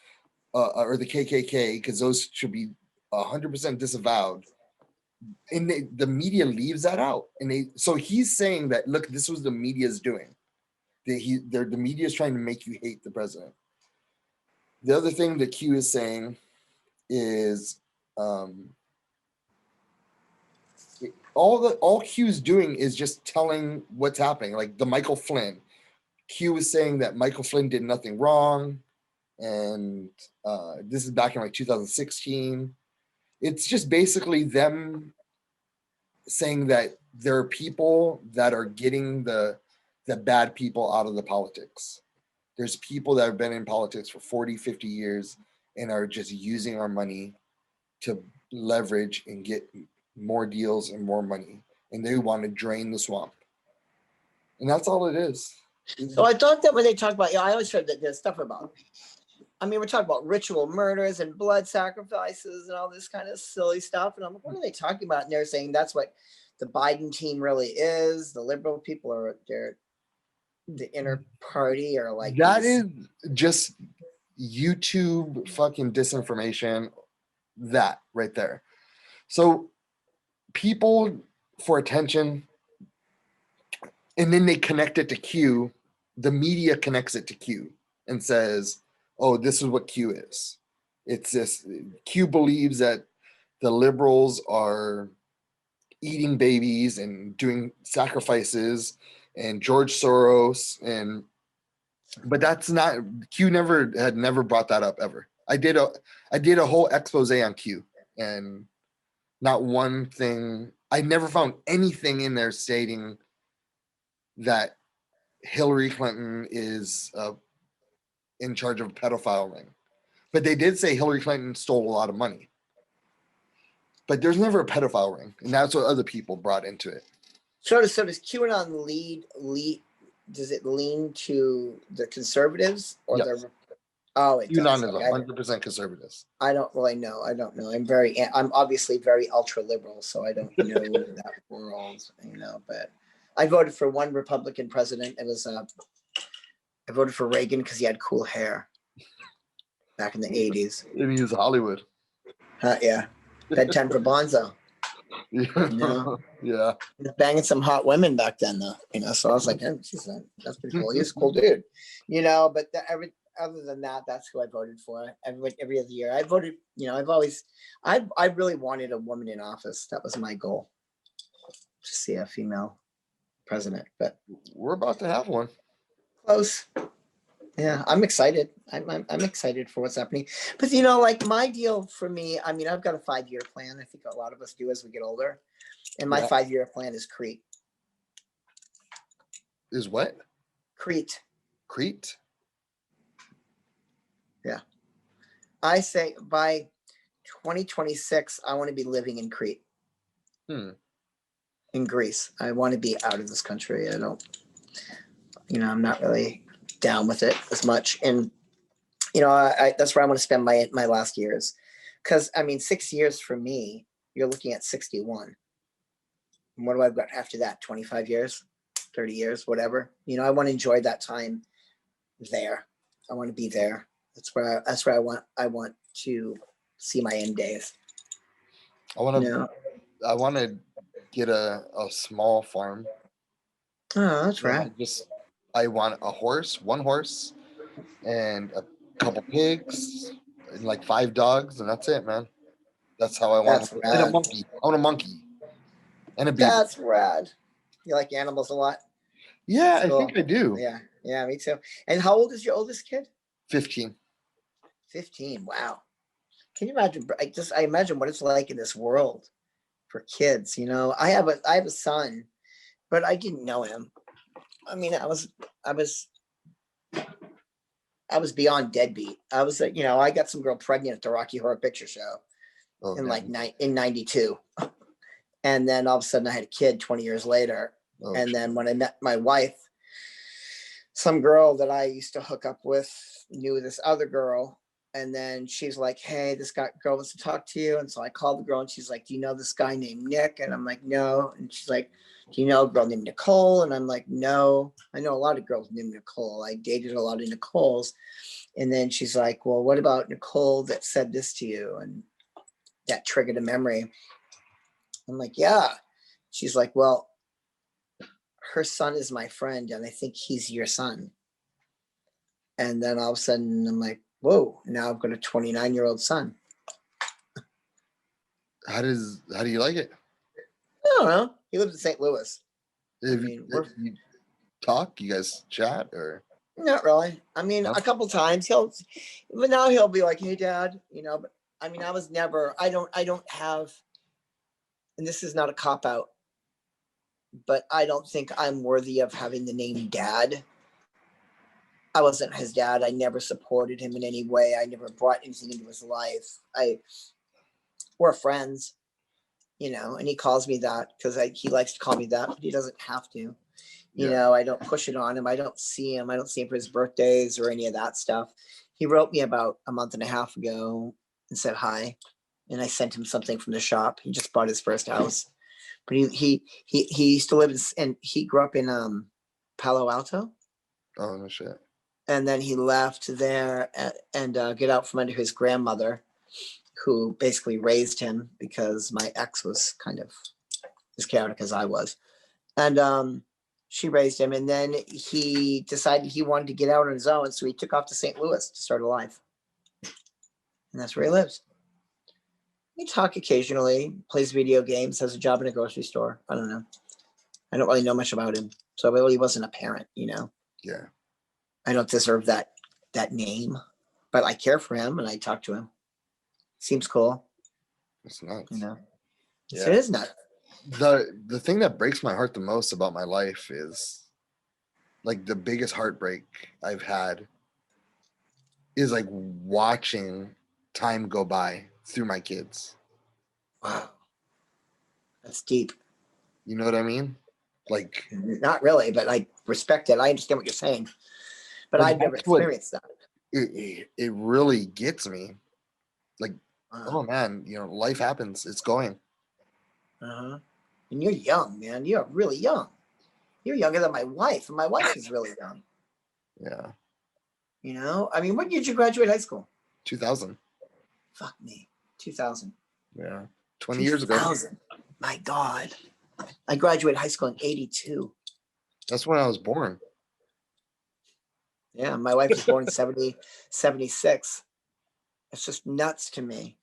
or the KKK, because those should be 100% disavowed. And the media leaves that out. So he's saying that, look, this was the media's doing. The media is trying to make you hate the president. The other thing that Q is saying is all Q's doing is just telling what's happening. Like the Michael Flynn, Q was saying that Michael Flynn did nothing wrong, and this is back in like 2016. It's just basically them saying that there are people that are getting the bad people out of the politics. There's people that have been in politics for 40, 50 years and are just using our money to leverage and get more deals and more money. And they want to drain the swamp. And that's all it is. So I thought that when they talk about, I always heard that there's stuff about, I mean, we're talking about ritual murders and blood sacrifices and all this kind of silly stuff. And I'm like, what are they talking about? And they're saying that's what the Biden team really is. The liberal people are, they're the inner party, or like that is just YouTube fucking disinformation. That right there. So people for attention, and then they connect it to Q. The media connects it to Q and says, oh, this is what Q is. It's this. Q believes that the liberals are eating babies and doing sacrifices, and George Soros, but that's not, Q had never brought that up ever. I did a whole expose on Q, and not one thing, I never found anything in there stating that Hillary Clinton is in charge of a pedophile ring. But they did say Hillary Clinton stole a lot of money. But there's never a pedophile ring, and that's what other people brought into it. So does QAnon lead? Does it lean to the conservatives or Yes. the? Oh, it QAnon does. is 100% conservatives. I don't really know. I don't know. I'm obviously very ultra liberal, so I don't know that world, But I voted for one Republican president. It was I voted for Reagan because he had cool hair back in the 80s. And he was Hollywood. Yeah. Bedtime for Bonzo. Yeah. Banging some hot women back then, though. So I was like, oh, geez, that's pretty cool. He's a cool dude. But other than that, that's who I voted for. Every other year, I voted. I really wanted a woman in office. That was my goal, to see a female president. But we're about to have one. Close. Yeah, I'm excited. I'm excited for what's happening. But like my deal for me, I mean, I've got a 5-year plan. I think a lot of us do as we get older. And my 5-year plan is Crete. Is what? Crete. Crete? Yeah. I say by 2026, I want to be living in Crete. In Greece. I want to be out of this country. I don't, I'm not really down with it as much. And, that's where I want to spend my last years. Because, 6 years for me, you're looking at 61. And what do I've got after that? 25 years, 30 years, whatever. I want to enjoy that time there. I want to be there. That's where I want to see my end days. I want to get a small farm. Oh, that's right. I want one horse, and a couple pigs, and like 5 dogs, and that's it, man. That's how I want it. And a monkey. I want a monkey. And a beaver. That's rad. You like animals a lot? Yeah, cool. I think I do. Yeah, me too. And how old is your oldest kid? 15. 15. Wow. Can you imagine? I imagine what it's like in this world for kids. I have a son, but I didn't know him. I mean, I was beyond deadbeat. I was I got some girl pregnant at the Rocky Horror Picture Show in 92. And then all of a sudden I had a kid 20 years later. And then when I met my wife, some girl that I used to hook up with knew this other girl. And then she's like, hey, this girl wants to talk to you. And so I called the girl and she's like, do you know this guy named Nick? And I'm like, no. And she's like, do you know a girl named Nicole? And I'm like, no. I know a lot of girls named Nicole. I dated a lot of Nicoles. And then she's like, well, what about Nicole that said this to you? And that triggered a memory. I'm like, yeah. She's like, well, her son is my friend, and I think he's your son. And then all of a sudden, I'm like, whoa, now I've got a 29-year-old son. How do you like it? I don't know. He lives in St. Louis. If mean, you talk, you guys chat, or not really. I mean, no? a couple times but now he'll be like, "Hey, Dad," But I mean, I don't have, and this is not a cop out, but I don't think I'm worthy of having the name Dad. I wasn't his dad. I never supported him in any way. I never brought anything into his life. We're friends, and he calls me that because he likes to call me that, but he doesn't have to. I don't push it on him. I don't see him. I don't see him for his birthdays or any of that stuff. He wrote me about a month and a half ago and said hi, and I sent him something from the shop. He just bought his first house, but he used to live and he grew up in Palo Alto. Oh no shit. And then he left there and get out from under his grandmother, who basically raised him because my ex was kind of as chaotic as I was. And she raised him. And then he decided he wanted to get out on his own. So he took off to St. Louis to start a life. And that's where he lives. We talk occasionally, plays video games, has a job in a grocery store. I don't know. I don't really know much about him. So I really wasn't a parent, Yeah. I don't deserve that name, but I care for him and I talk to him. Seems cool. It's nuts. Yeah. It is nuts. The thing that breaks my heart the most about my life is like the biggest heartbreak I've had is like watching time go by through my kids. Wow. That's deep. You know what I mean? Like, not really, but I respect it. I understand what you're saying, but I've never experienced that. It really gets me. Like, wow. Oh man, life happens. It's going. And you're young, man. You're really young. You're younger than my wife, and my wife is really young. Yeah. I mean, when did you graduate high school? 2000. Fuck me. 2000. Yeah. 20 years ago. 2000. My God. I graduated high school in 82. That's when I was born. Yeah, my wife was born in 76. It's just nuts to me.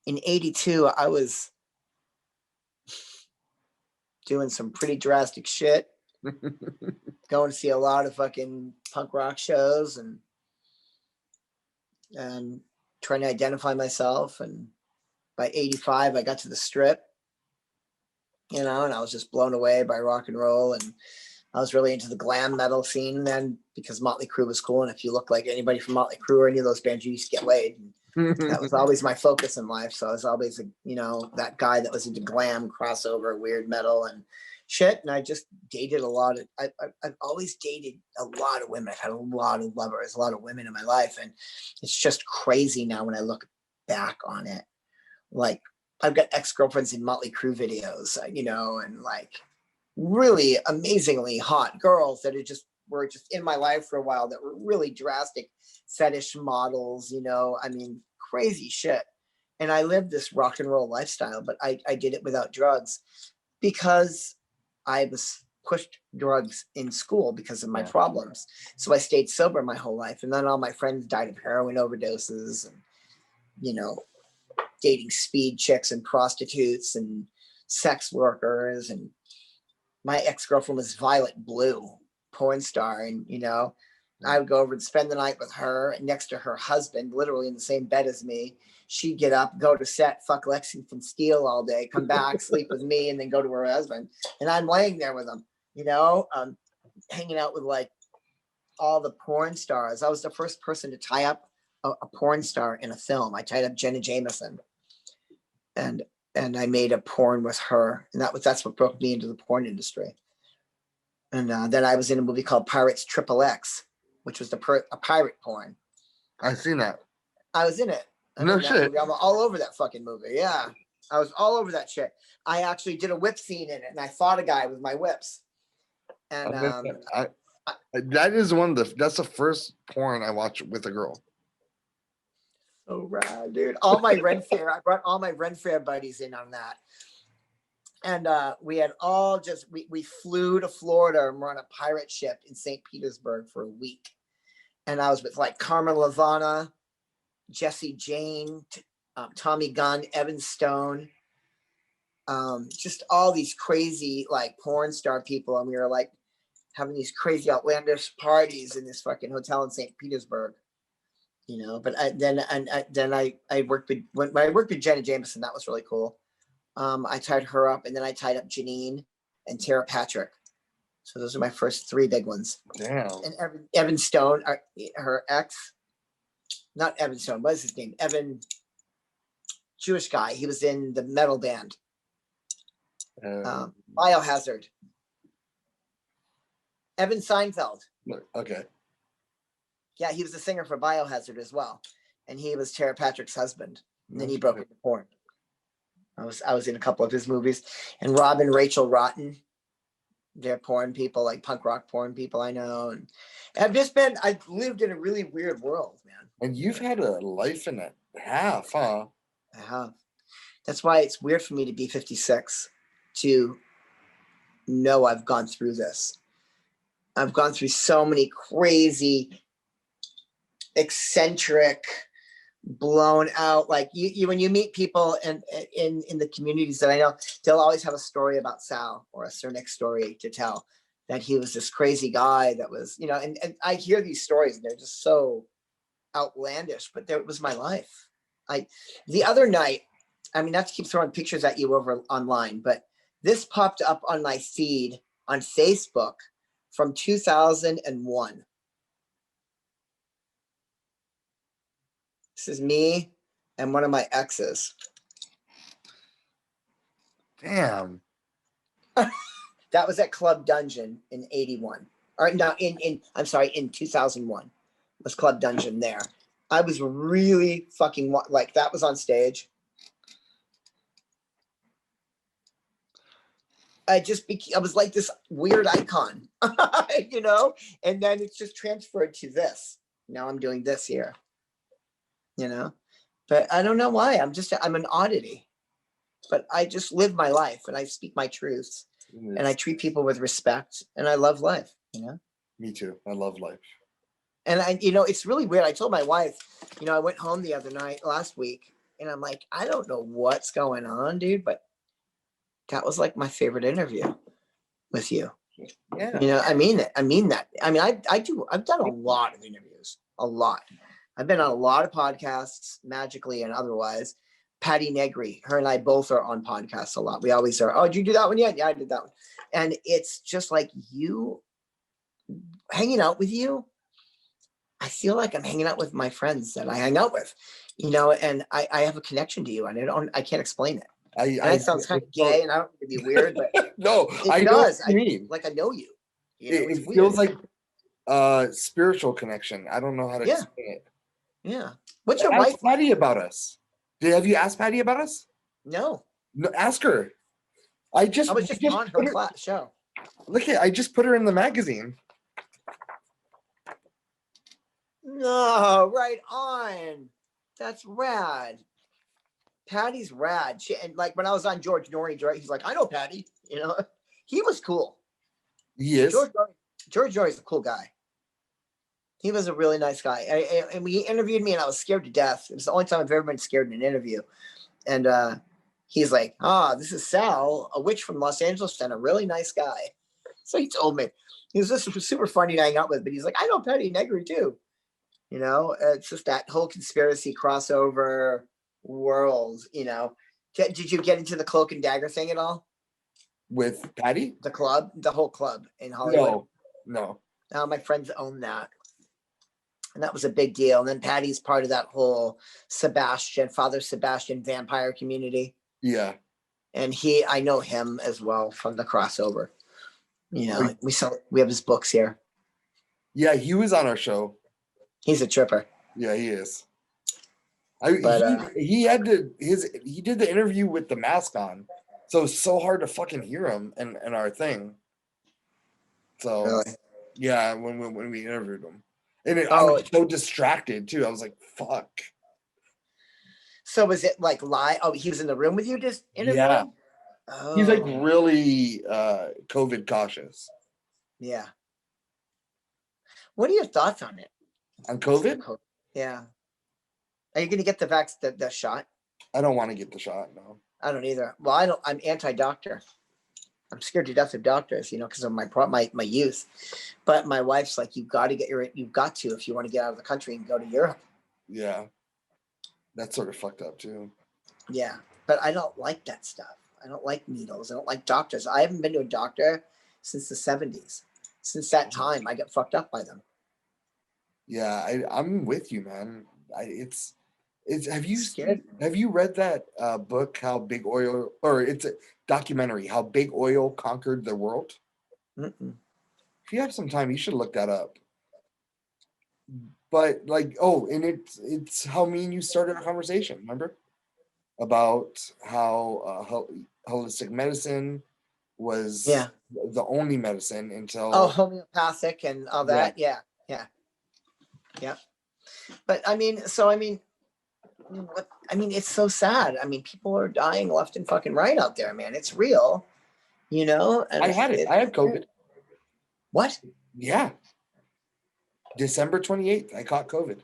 In 82, I was doing some pretty drastic shit. Going to see a lot of fucking punk rock shows and trying to identify myself. And by 85, I got to the Strip, and I was just blown away by rock and roll. And I was really into the glam metal scene then because Motley Crue was cool. And if you look like anybody from Motley Crue or any of those bands, you used to get laid. And that was always my focus in life. So I was always, that guy that was into glam, crossover, weird metal and shit. And I just dated a lot of, I've always dated a lot of women. I've had a lot of lovers, a lot of women in my life. And it's just crazy now when I look back on it. Like, I've got ex-girlfriends in Motley Crue videos, and like really amazingly hot girls that were just in my life for a while that were really drastic fetish models, I mean, crazy shit. And I lived this rock and roll lifestyle, but I did it without drugs because I was pushed drugs in school because of my problems. So I stayed sober my whole life. And then all my friends died of heroin overdoses and, dating speed chicks and prostitutes and sex workers. And my ex-girlfriend was Violet Blue, porn star. And, I would go over and spend the night with her next to her husband, literally in the same bed as me. She'd get up, go to set, fuck Lexington Steel all day, come back, sleep with me, and then go to her husband. And I'm laying there with him, hanging out with like all the porn stars. I was the first person to tie up a porn star in a film. I tied up Jenna Jameson. And I made a porn with her. And that's what broke me into the porn industry. And then I was in a movie called Pirates XXX, which was a pirate porn. I've seen that. I was in it. No shit. I'm all over that fucking movie. Yeah. I was all over that shit. I actually did a whip scene in it, and I fought a guy with my whips. And that's the first porn I watched with a girl. So rad, dude. All my Ren Fair, I brought all my Ren Fair buddies in on that. And we had all we flew to Florida and we're on a pirate ship in St. Petersburg for a week. And I was with like Carmen Lavana, Jesse Jane, Tommy Gunn, Evan Stone, just all these crazy like porn star people, and we were like having these crazy outlandish parties in this fucking hotel in St. Petersburg. But then I worked with when I worked with Jenna Jameson. That was really cool. I tied her up, and then I tied up Janine and Tara Patrick. So those are my first 3 big ones. Damn. And Evan Stone, her ex, not Evan Stone. What is his name? Evan, Jewish guy. He was in the metal band. Biohazard. Evan Seinfeld. Okay. Yeah, he was the singer for Biohazard as well, and he was Tara Patrick's husband. And then he broke into porn. I was in a couple of his movies, and Rob and Rachel Rotten. They're porn people, like punk rock porn people I know, and I've lived in a really weird world, man. And you've had a life and a half, huh? I have. That's why it's weird for me to be 56 to know I've gone through this. I've gone through so many crazy, eccentric, blown out, like you when you meet people in the communities that I know, they'll always have a story about Sal or a Cernic story to tell, that he was this crazy guy that was, and I hear these stories and they're just so outlandish, but it was my life. The other night, I mean, not to keep throwing pictures at you over online, but this popped up on my feed on Facebook from 2001. This is me and one of my exes. Damn. That was at Club Dungeon in 81. Or no, in 2001 was Club Dungeon there. I was really fucking like, that was on stage. I was like this weird icon, and then it's just transferred to this. Now I'm doing this here, but I don't know why. I'm an oddity, but I just live my life and I speak my truths and I treat people with respect and I love life, Me too. I love life. And it's really weird. I told my wife, I went home the other night last week and I'm like, I don't know what's going on, dude, but that was like my favorite interview with you. Yeah. I mean it. I mean that. I mean, I've done a lot of interviews, a lot. I've been on a lot of podcasts, magically and otherwise. Patty Negri, her and I both are on podcasts a lot. We always are. Oh, did you do that one yet? Yeah, I did that one. And it's just like hanging out with you. I feel like I'm hanging out with my friends that I hang out with, and I have a connection to you, and I can't explain it. That sounds kind of gay, and I don't want to be weird, but no, it does. I mean, like I know you. It feels like spiritual connection. I don't know how to explain it. Yeah. What's your wife? Ask Patty about us. Have you asked Patty about us? No. No, ask her. I was just on her show. Look I just put her in the magazine. No, right on. That's rad. Patty's rad. And like when I was on George Norrie, he's like, I know Patty. He was cool. He is. George Norrie's a cool guy. He was a really nice guy. And he interviewed me and I was scared to death. It was the only time I've ever been scared in an interview. And he's like, this is Sal, a witch from Los Angeles and a really nice guy. So he told me. He was just super funny to hang out with, but he's like, I know Patty Negri too. It's just that whole conspiracy crossover world, Did you get into the Cloak and Dagger thing at all? With Patty? The whole club in Hollywood? No. My friends own that. And that was a big deal. And then Patty's part of that whole Father Sebastian vampire community. Yeah. And I know him as well from the crossover. We have his books here. Yeah, he was on our show. He's a tripper. Yeah, he is. He did the interview with the mask on. So it's so hard to fucking hear him and our thing. So really? Yeah, when we interviewed him. And I was so distracted too. I was like, fuck. So was it like live? Oh, he was in the room with you just interviewing? Yeah. Oh. He's like really COVID cautious. Yeah. What are your thoughts on it? On COVID? Yeah. Are you going to get the shot? I don't want to get the shot. No. I don't either. Well, I'm anti-doctor. I'm scared to death of doctors, because of my youth. But my wife's like, you've got to if you want to get out of the country and go to Europe. Yeah. That's sort of fucked up too. Yeah. But I don't like that stuff. I don't like needles. I don't like doctors. I haven't been to a doctor since the 70s. Since that time, I got fucked up by them. Yeah, I'm with you, man. It's have you read that book, How Big Oil, or it's a documentary, How Big Oil Conquered the World? Mm-mm. If you have some time, you should look that up. But and it's how me and you started a conversation, remember? About how holistic medicine was the only medicine until homeopathic and all that. Yeah. But it's so sad. People are dying left and fucking right out there, man. It's real, And I had COVID. What? Yeah. December 28th, I caught COVID.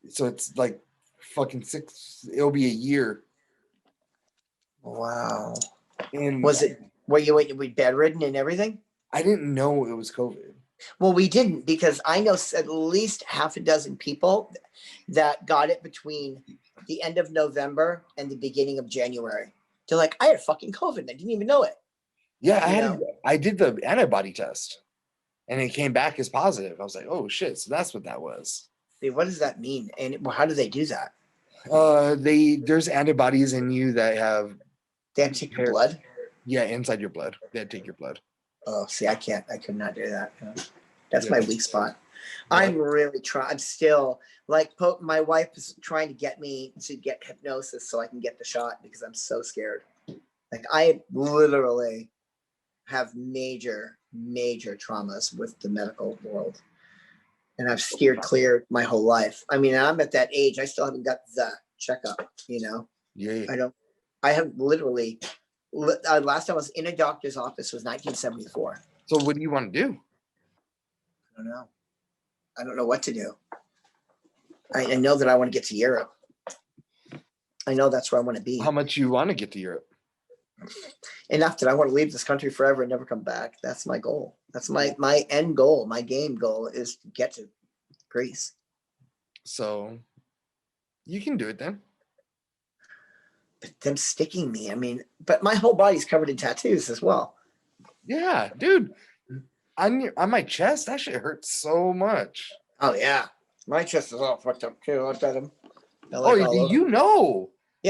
So it's like fucking it'll be a year. Wow. And were you bedridden and everything? I didn't know it was COVID. Well, we didn't, because I know at least half a dozen people that got it between the end of November and the beginning of January. They're like, I had fucking COVID and I didn't even know it. Yeah, I did the antibody test and it came back as positive. I was like, oh shit, so that's what that was. What does that mean? And how do they do that? There's antibodies in you that have... They have to take your blood? Yeah, inside your blood. They had to take your blood. Oh, see, I could not do that. That's my weak spot. Yeah. I'm really trying. I'm still my wife is trying to get me to get hypnosis so I can get the shot because I'm so scared. I literally have major traumas with the medical world. And I've steered clear my whole life. I'm at that age. I still haven't got the checkup, Yeah. I have literally, last time I was in a doctor's office was 1974. So what do you want to do? I don't know. I don't know what to do. I know that I want to get to Europe. I know that's where I want to be. How much you want to get to Europe? Enough that I want to leave this country forever and never come back. That's my goal. That's my end goal. My game goal is to get to Greece. So you can do it then. But them sticking me, but my whole body's covered in tattoos as well. Yeah, dude. On my chest, that shit hurts so much. Oh yeah. My chest is all fucked up too. I bet them. Yeah,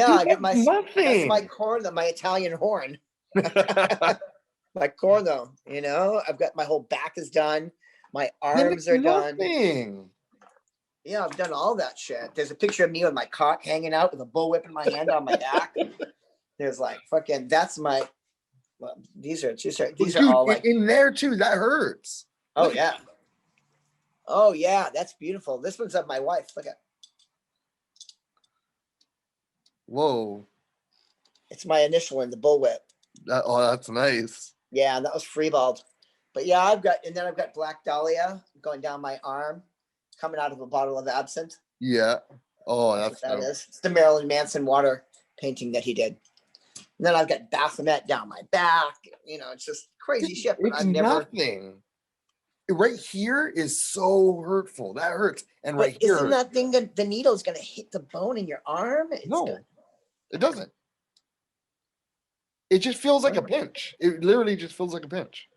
I got nothing. That's my corn, my Italian horn. My corno, I've got my whole back is done. My arms are done. Yeah, I've done all that shit. There's a picture of me with my cock hanging out with a bullwhip in my hand on my back. There's that's my. Well, these are all in there too. That hurts. Oh yeah. Oh yeah, that's beautiful. This one's of my wife. Look at. Whoa. It's my initial in the bullwhip. That's nice. Yeah, that was freeballed. But yeah, I've got Black Dahlia going down my arm, coming out of a bottle of absinthe. Yeah. Oh, that's what that is. It's the Marilyn Manson water painting that he did. And then I've got Baphomet down my back. It's just crazy shit. But it's nothing. Right here is so hurtful. That hurts. And right here. Isn't that thing that the needle is going to hit the bone in your arm? No, it doesn't. It just feels like a pinch. It literally just feels like a pinch.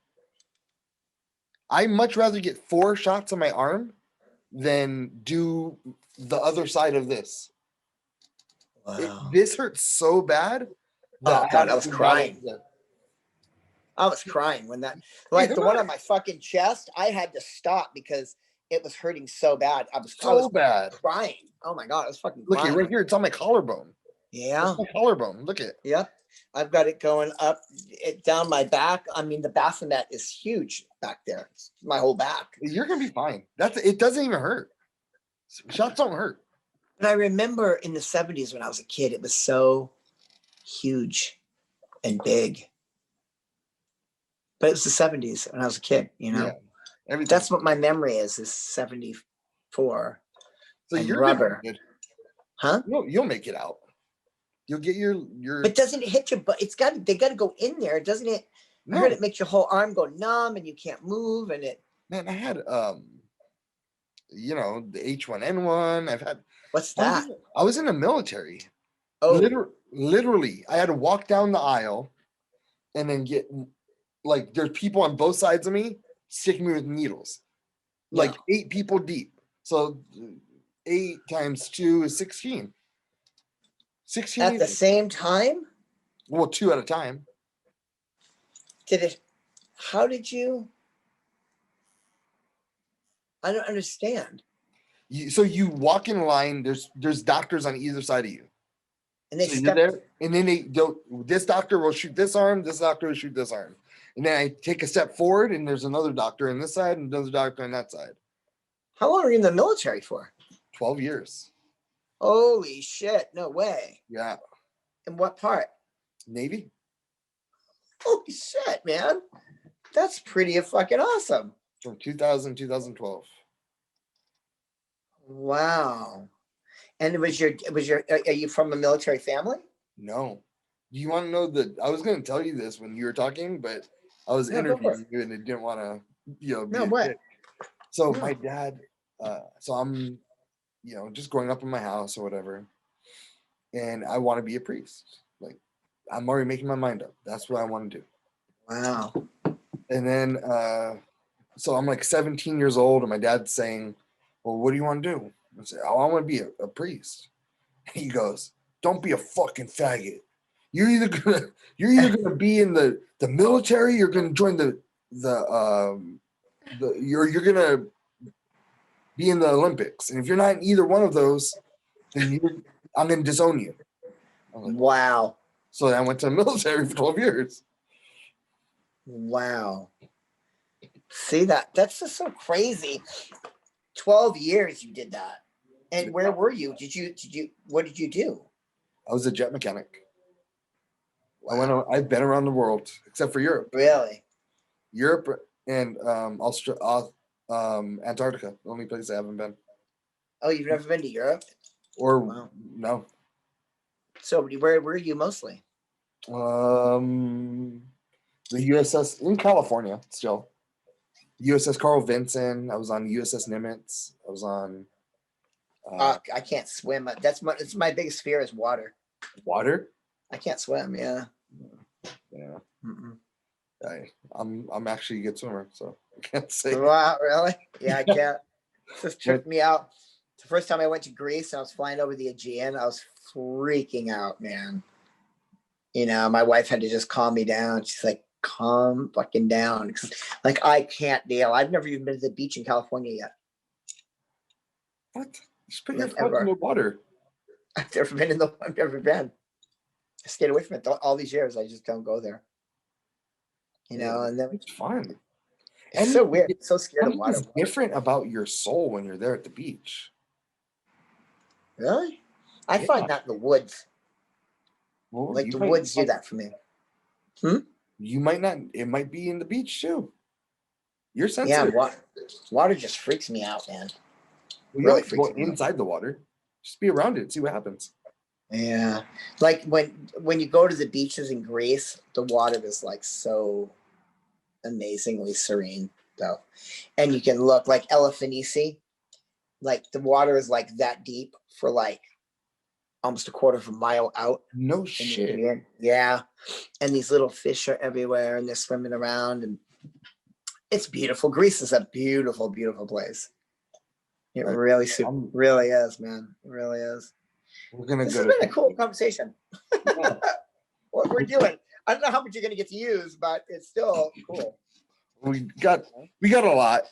I much rather get 4 shots on my arm than do the other side of this. Wow. This hurts so bad. Oh God, I was crying. I was crying when that, the one on my fucking chest, I had to stop because it was hurting so bad. I was bad crying. Oh my God, I was fucking crying. Look, right here, it's on my collarbone. Yeah. It's my collarbone. Look at it. Yep. I've got it going up, down my back. The Baphomet is huge back there. It's my whole back. You're gonna be fine. It doesn't even hurt. Shots don't hurt. But I remember in the 70s when I was a kid, it was so huge and big. But it was the 70s when I was a kid, Yeah. That's what my memory is 74. So you're rubber. good. Huh? You'll make it out. You'll get your. But doesn't it hit your butt? They got to go in there, doesn't it? No. I heard it makes your whole arm go numb and you can't move, and it. Man, I had the H1N1. I've had. What's that? I was in the military. Oh, Literally, I had to walk down the aisle, and then get like there's people on both sides of me sticking me with needles, like 8 people deep. So 8 times 2 is 16. 16 at the same time? Well, 2 at a time. How did you? I don't understand. So you walk in line, there's doctors on either side of you. And they step there, and then this doctor will shoot this arm, this doctor will shoot this arm. And then I take a step forward, and there's another doctor on this side and another doctor on that side. How long were you in the military for? 12 years. Holy shit, no way. Yeah. In what part? Navy. Holy shit, man. That's pretty fucking awesome. From 2000 2012. Wow. And are you from a military family? No. Do you want to know I was going to tell you this when you were talking, but I was interviewing you and I didn't want to, be a what? kid. So my dad, so I'm, just growing up in my house or whatever. And I want to be a priest. Like, I'm already making my mind up. That's what I want to do. Wow. And then, so I'm like 17 years old, and my dad's saying, well, what do you want to do? I said, oh, I want to be a priest. He goes, don't be a fucking faggot. You're either gonna be in the military, you're gonna join you're gonna be in the Olympics. And if you're not in either one of those, then I'm gonna disown you. Like, wow. So I went to the military for 12 years. Wow. See that's just so crazy. 12 years you did that. And where were you? What did you do? I was a jet mechanic. Wow. I've been around the world except for Europe. Really? Europe and Antarctica, the only place I haven't been. Oh, you've never been to Europe? Or no. So where were you mostly? The USS in California still. USS Carl Vinson. I was on USS Nimitz. I was on. I can't swim. It's my biggest fear is water. Water? I can't swim. Yeah. Yeah. I'm actually a good swimmer, so I can't say. Wow, really? Yeah, I can't. This tripped me out. The first time I went to Greece, I was flying over the Aegean. I was freaking out, man. My wife had to just calm me down. She's like, calm fucking down. Like, I can't deal. I've never even been to the beach in California yet. What? Just put your foot in the water. I've never been. I stayed away from it all these years. I just don't go there. And then it's fun. It's so weird. It's so scared of water. It's different about your soul when you're there at the beach. Really? I find that in the woods. Well, like the woods do that for me. You might not. It might be in the beach too. You're sensitive. Yeah, water just freaks me out, man. Really freaks me out. Inside the water. Just be around it. See what happens. Yeah, like when you go to the beaches in Greece, the water is like so amazingly serene, though, and you can look like Elafanisi, like the water is like that deep for like almost a quarter of a mile out. No shit. Yeah, and these little fish are everywhere, and they're swimming around, and it's beautiful. Greece is a beautiful, beautiful place. It really is, man. It really is. This has been a cool conversation. Yeah. What we're doing. I don't know how much you're going to get to use, but it's still cool. We got a lot.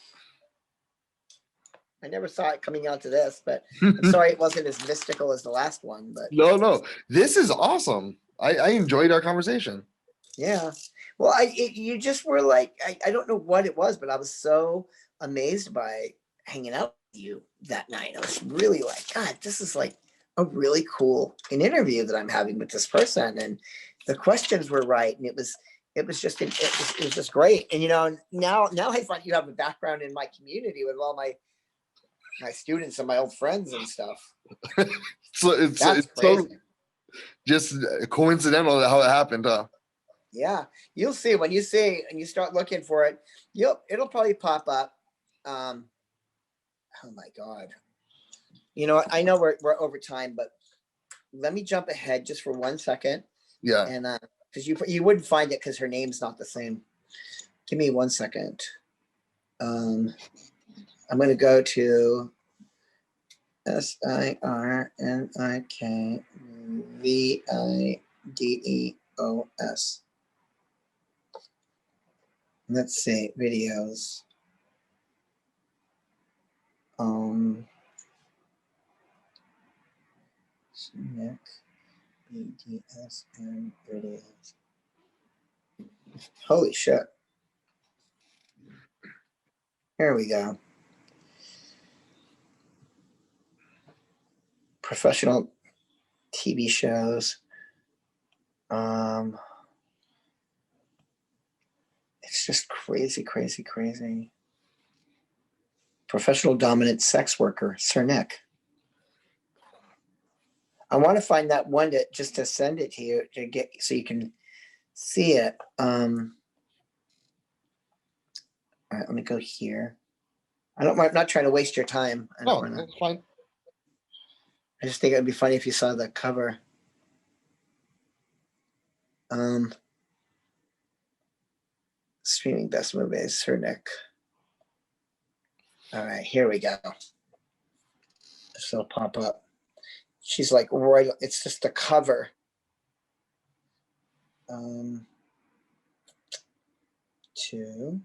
I never saw it coming out to this, but I'm sorry it wasn't as mystical as the last one. But no, this is awesome. I enjoyed our conversation. Yeah. Well, you just were like, I don't know what it was, but I was so amazed by hanging out with you that night. I was really like, God, this is like a really cool interview that I'm having with this person, and the questions were right, and it was just great. And now I find you have a background in my community with all my my students and my old friends and stuff. So That's it's so crazy. just coincidental how it happened, huh? Yeah, you'll see when you see and you start looking for it. It'll probably pop up. Oh my God. You know what? I know we're over time, but let me jump ahead just for 1 second. Yeah. And because you wouldn't find it because her name's not the same. Give me 1 second. I'm going to go to SIRNIKVIDEOS. Let's see, videos. Nick BDSM videos. Holy shit. Here we go. Professional TV shows. It's just crazy, crazy, crazy. Professional dominant sex worker, Cernick. I want to find that one just to send it to you to get so you can see it. All right, let me go here. I'm not trying to waste your time. No, that's fine. I just think it would be funny if you saw the cover. Streaming best movies, Cernick. All right, here we go. This will pop up. She's like right. It's just the cover. Two.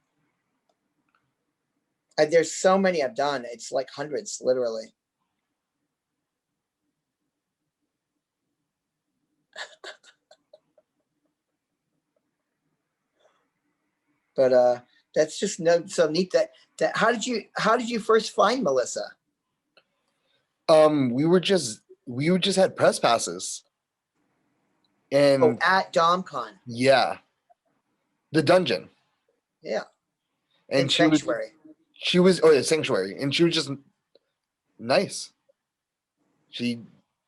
There's so many I've done. It's like hundreds, literally. But that's just so neat that how did you first find Melissa? We just had press passes. And at DomCon. Yeah. The dungeon. Yeah. And Sanctuary. She was Sanctuary. And she was just nice. She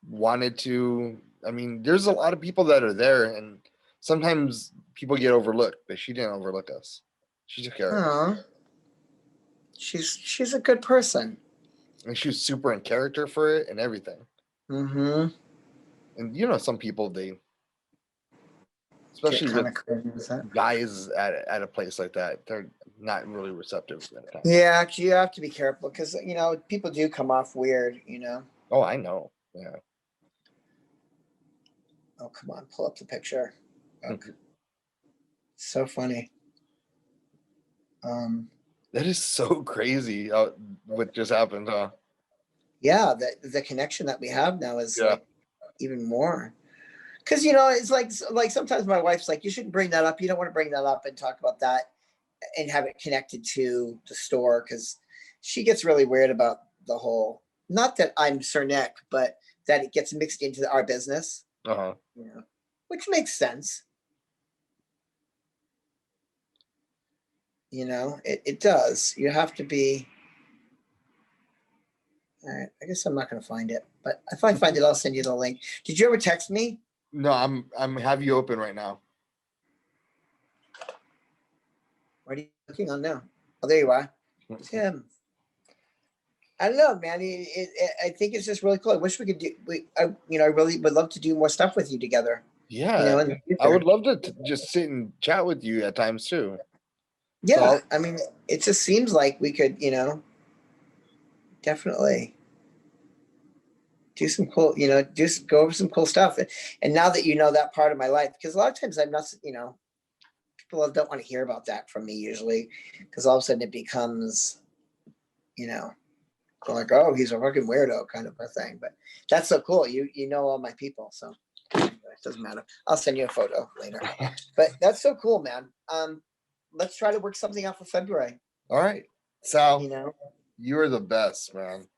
wanted to, I mean, there's a lot of people that are there, and sometimes people get overlooked, but she didn't overlook us. She took care of us. She's a good person. And she was super in character for it and everything. Mm-hmm. And some people, especially with guys at a place like that, they're not really receptive. Yeah, you have to be careful because people do come off weird. Oh, I know. Yeah. Oh, come on, pull up the picture. Okay. So funny. That is so crazy what just happened, huh? Yeah, the connection that we have now is like even more. Because it's like sometimes my wife's like, you shouldn't bring that up. You don't want to bring that up and talk about that and have it connected to the store, because she gets really weird about the whole, not that I'm Cernick, but that it gets mixed into our business. Uh-huh. Which makes sense. It does. You have to be. All right. I guess I'm not going to find it, but if I find it, I'll send you the link. Did you ever text me? No, I'm have you open right now. What are you looking on now? Oh, there you are. It's him. I don't know, man. I think it's just really cool. I wish we could do. I really would love to do more stuff with you together. Yeah, I would love to just sit and chat with you at times too. Yeah, so I mean, it just seems like we could, definitely do some cool, just go over some cool stuff. And now that that part of my life, because a lot of times I'm not, people don't want to hear about that from me usually, because all of a sudden it becomes, like, oh, he's a fucking weirdo kind of a thing. But that's so cool. You know all my people, so it doesn't matter. I'll send you a photo later. But that's so cool, man. Let's try to work something out for February. All right, Sal. You're the best, man.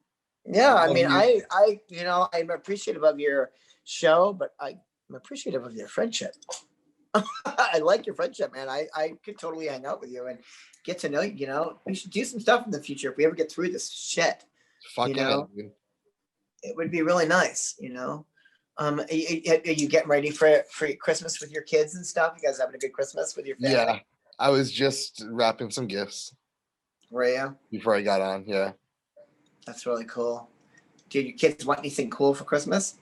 Yeah, I mean, I'm appreciative of your show, but I'm appreciative of your friendship. I like your friendship, man. I could totally hang out with you and get to know you. We should do some stuff in the future if we ever get through this shit. Fuck You yeah, know? dude. It would be really nice, you know. Are you getting ready for Christmas with your kids and stuff? You guys having a good Christmas with your family? Yeah, I was just wrapping some gifts Were you? before I got on. Yeah. That's really cool. Did your kids want anything cool for Christmas?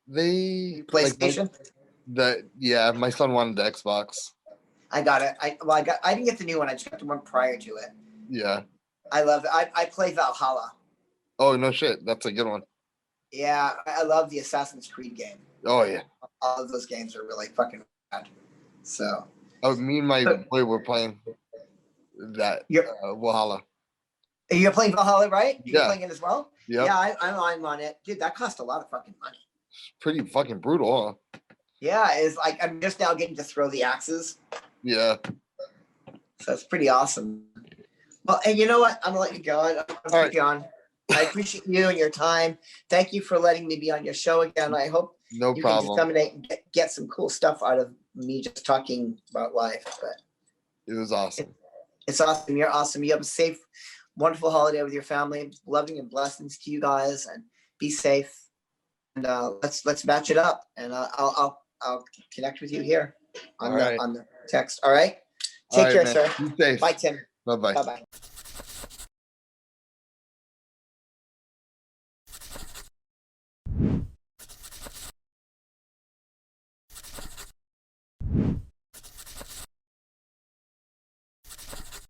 They PlayStation? yeah, my son wanted the Xbox. I got it. I didn't get the new one. I just got the one prior to it. Yeah. I love it. I play Valhalla. Oh no shit, that's a good one. Yeah, I love the Assassin's Creed game. Oh yeah. All of those games are really fucking bad. So. Oh, me and my boy were playing that Valhalla. You're playing Valhalla, right? You're Yeah. playing it as well? Yep. Yeah, I'm on it. Dude, that cost a lot of fucking money. Pretty fucking brutal, huh? Yeah, it's like I'm just now getting to throw the axes. Yeah. So it's pretty awesome. Well, and you know what? I'm gonna let you go. I'll keep you on. I appreciate you and your time. Thank you for letting me be on your show again. I hope No you problem. can disseminate and get some cool stuff out of me just talking about life. But It was awesome. it's awesome. You're awesome. You have a safe, wonderful holiday with your family. Loving and blessings to you guys, and be safe. And let's match it up, and I'll connect with you here on the text. All right. Take care, sir. Be safe. Bye, Tim. Bye bye. Bye bye.